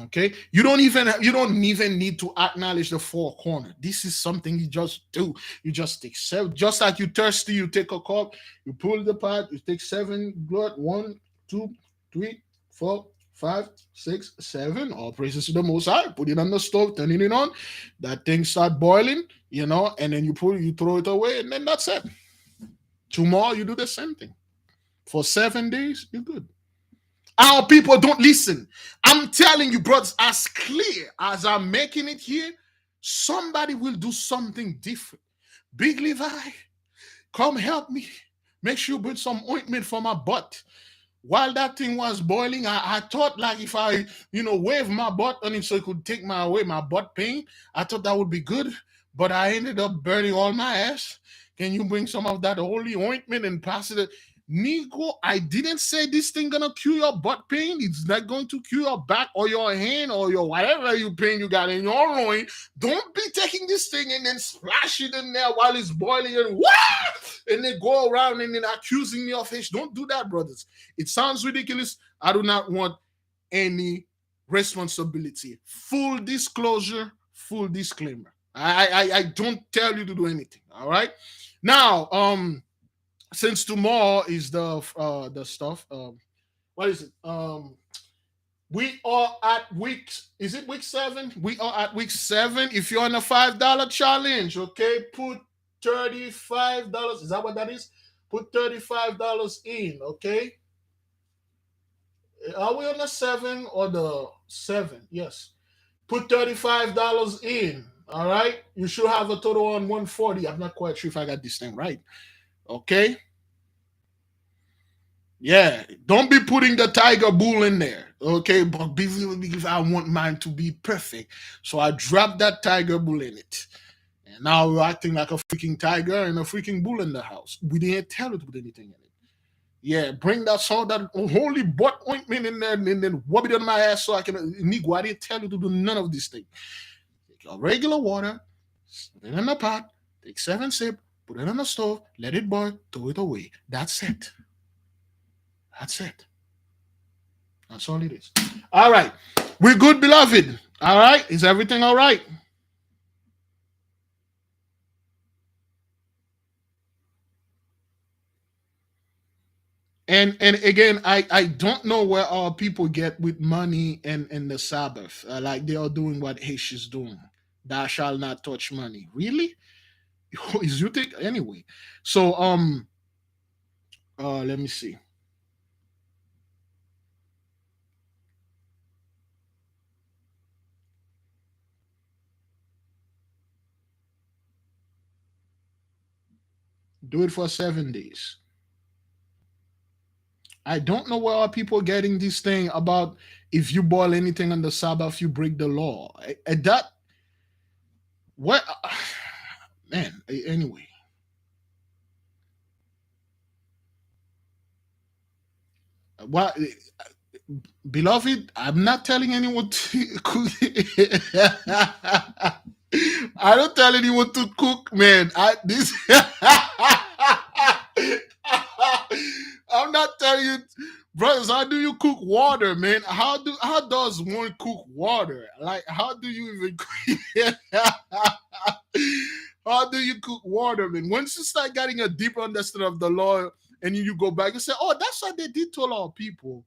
Okay, you don't even need to acknowledge the 4 corner. This is something you just do. You just take 7, just like you thirsty. You take a cup, you pull the pot, you take 7 blood. 1, 2, 3, 4, 5, 6, 7. All praises to the Most High. Put it on the stove, turning it on. That thing start boiling, and then you throw it away, and then that's it. Tomorrow you do the same thing. For 7 days, you're good. Our people don't listen. I'm telling you, brothers, as clear as I'm making it here, somebody will do something different. Big Levi, come help me. Make sure you put some ointment for my butt. While that thing was boiling, I thought like if I, wave my butt on it so it could take away my butt pain, I thought that would be good. But I ended up burning all my ass. Can you bring some of that holy ointment and pass it? Nico, I didn't say this thing gonna cure your butt pain. It's not going to cure your back or your hand or your whatever pain you got in your loin. Don't be taking this thing and then splash it in there while it's boiling and then go around and then accusing me of fish. Don't do that, brothers. It sounds ridiculous. I do not want any responsibility. Full disclosure, full disclaimer. I don't tell you to do anything. All right. Now, since tomorrow is the stuff, what is it? We are at week, is it week 7? We are at week 7. If you're on a $5 challenge, okay, put $35. Is that what that is? Put $35 in, okay? Are we on the 7 or the 7? Yes. Put $35 in. All right. You should have a total on 140. I'm not quite sure if I got this thing right. Okay. Yeah. Don't be putting the tiger bull in there. Okay. But because I want mine to be perfect. So I dropped that tiger bull in it. And now we're acting like a freaking tiger and a freaking bull in the house. We didn't tell it to put anything in it. Yeah, bring that that holy butt ointment in there and then rub it on my ass so I can. Nigo, I didn't tell you to do none of these things. Take your regular water, put it in a pot, take 7 sips, put it on the stove, let it boil, throw it away. That's it. That's it. That's all it is. All right. We're good, beloved. All right. Is everything all right? And again, I don't know where our people get with money and the Sabbath. Like they are doing what H is doing. Thou shall not touch money. Really? Is you think anyway? So let me see. Do it for 7 days. I don't know where are people getting this thing about if you boil anything on the Sabbath, you break the law. That what man, anyway. What beloved, I'm not telling anyone to cook. I don't tell anyone to cook, man. I'm not telling you, brothers. How do you cook water, man? How does one cook water? Like, how do you even? How do you cook water, man? Once you start getting a deeper understanding of the law, and you go back and say, "Oh, that's what they did to a lot of people."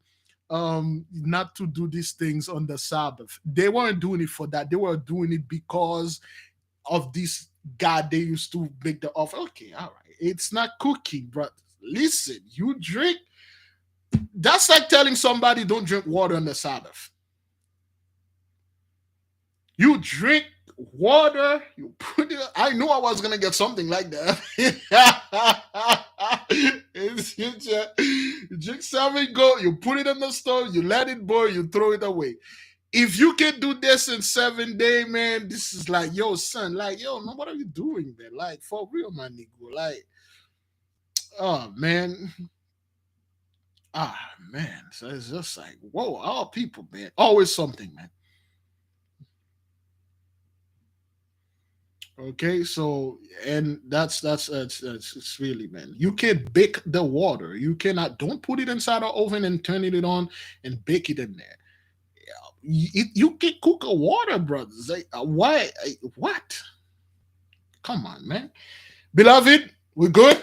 Not to do these things on the Sabbath. They weren't doing it for that. They were doing it because of this God they used to make the offer. Okay, all right. It's not cooking, but listen, you drink. That's like telling somebody don't drink water on the Sabbath. You drink water, you put it. I knew I was gonna get something like that. You drink 7 gold, you put it on the stove, you let it boil, you throw it away. If you can do this in 7 days, man, this is like, yo, son, like, yo, man, what are you doing, man? Like, for real, my nigga. Like, oh, man. Ah, man. So it's just like, whoa, all people, man. Always something, man. Okay, so and that's it's really, man. You can bake the water. You cannot don't put it inside the oven and turn it on and bake it in there. You can cook a water, brothers. Like, why? What? Come on, man. Beloved, we're good.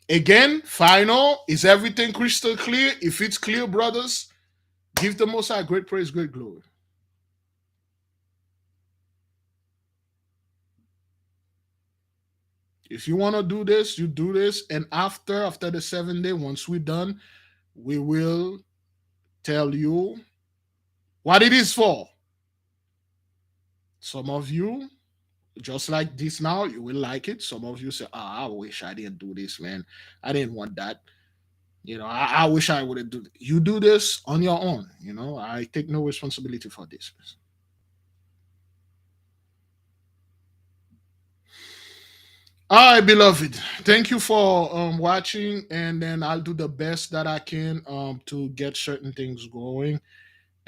Again, final. Is everything crystal clear? If it's clear, brothers, give the Most High great praise, great glory. If you want to do this, you do this. And after the 7 day, once we're done, we will tell you what it is for. Some of you, just like this now, you will like it. Some of you say, I wish I didn't do this, man. I didn't want that. I wish I would have do. You do this on your own. I take no responsibility for this. All right, beloved. Thank you for watching, and then I'll do the best that I can to get certain things going.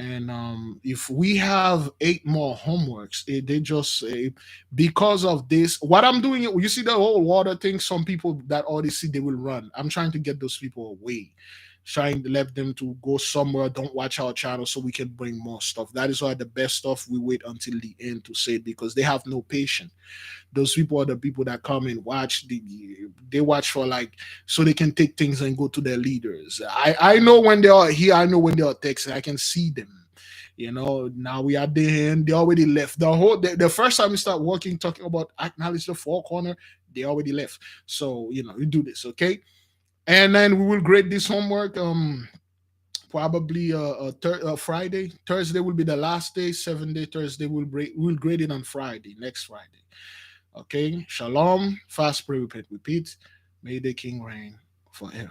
And if we have 8 more homeworks, they just say because of this, what I'm doing, you see the whole water thing. Some people that already see they will run. I'm trying to get those people away, trying to let them to go somewhere. Don't watch our channel so we can bring more stuff. That is why the best stuff we wait until the end to say it, because they have no patience. Those people are the people that come and watch. They watch for like so they can take things and go to their leaders. I know when they are here. I know when they are texting. I can see them. Now we at the end. They already left. The first time we start working, talking about acknowledge the four corner, they already left. So we do this, okay? And then we will grade this homework. Probably Friday. Thursday will be the last day. 7 day Thursday we'll grade it on Friday, next Friday. Okay. Shalom. Fast, pray, repent, repeat. May the King reign forever.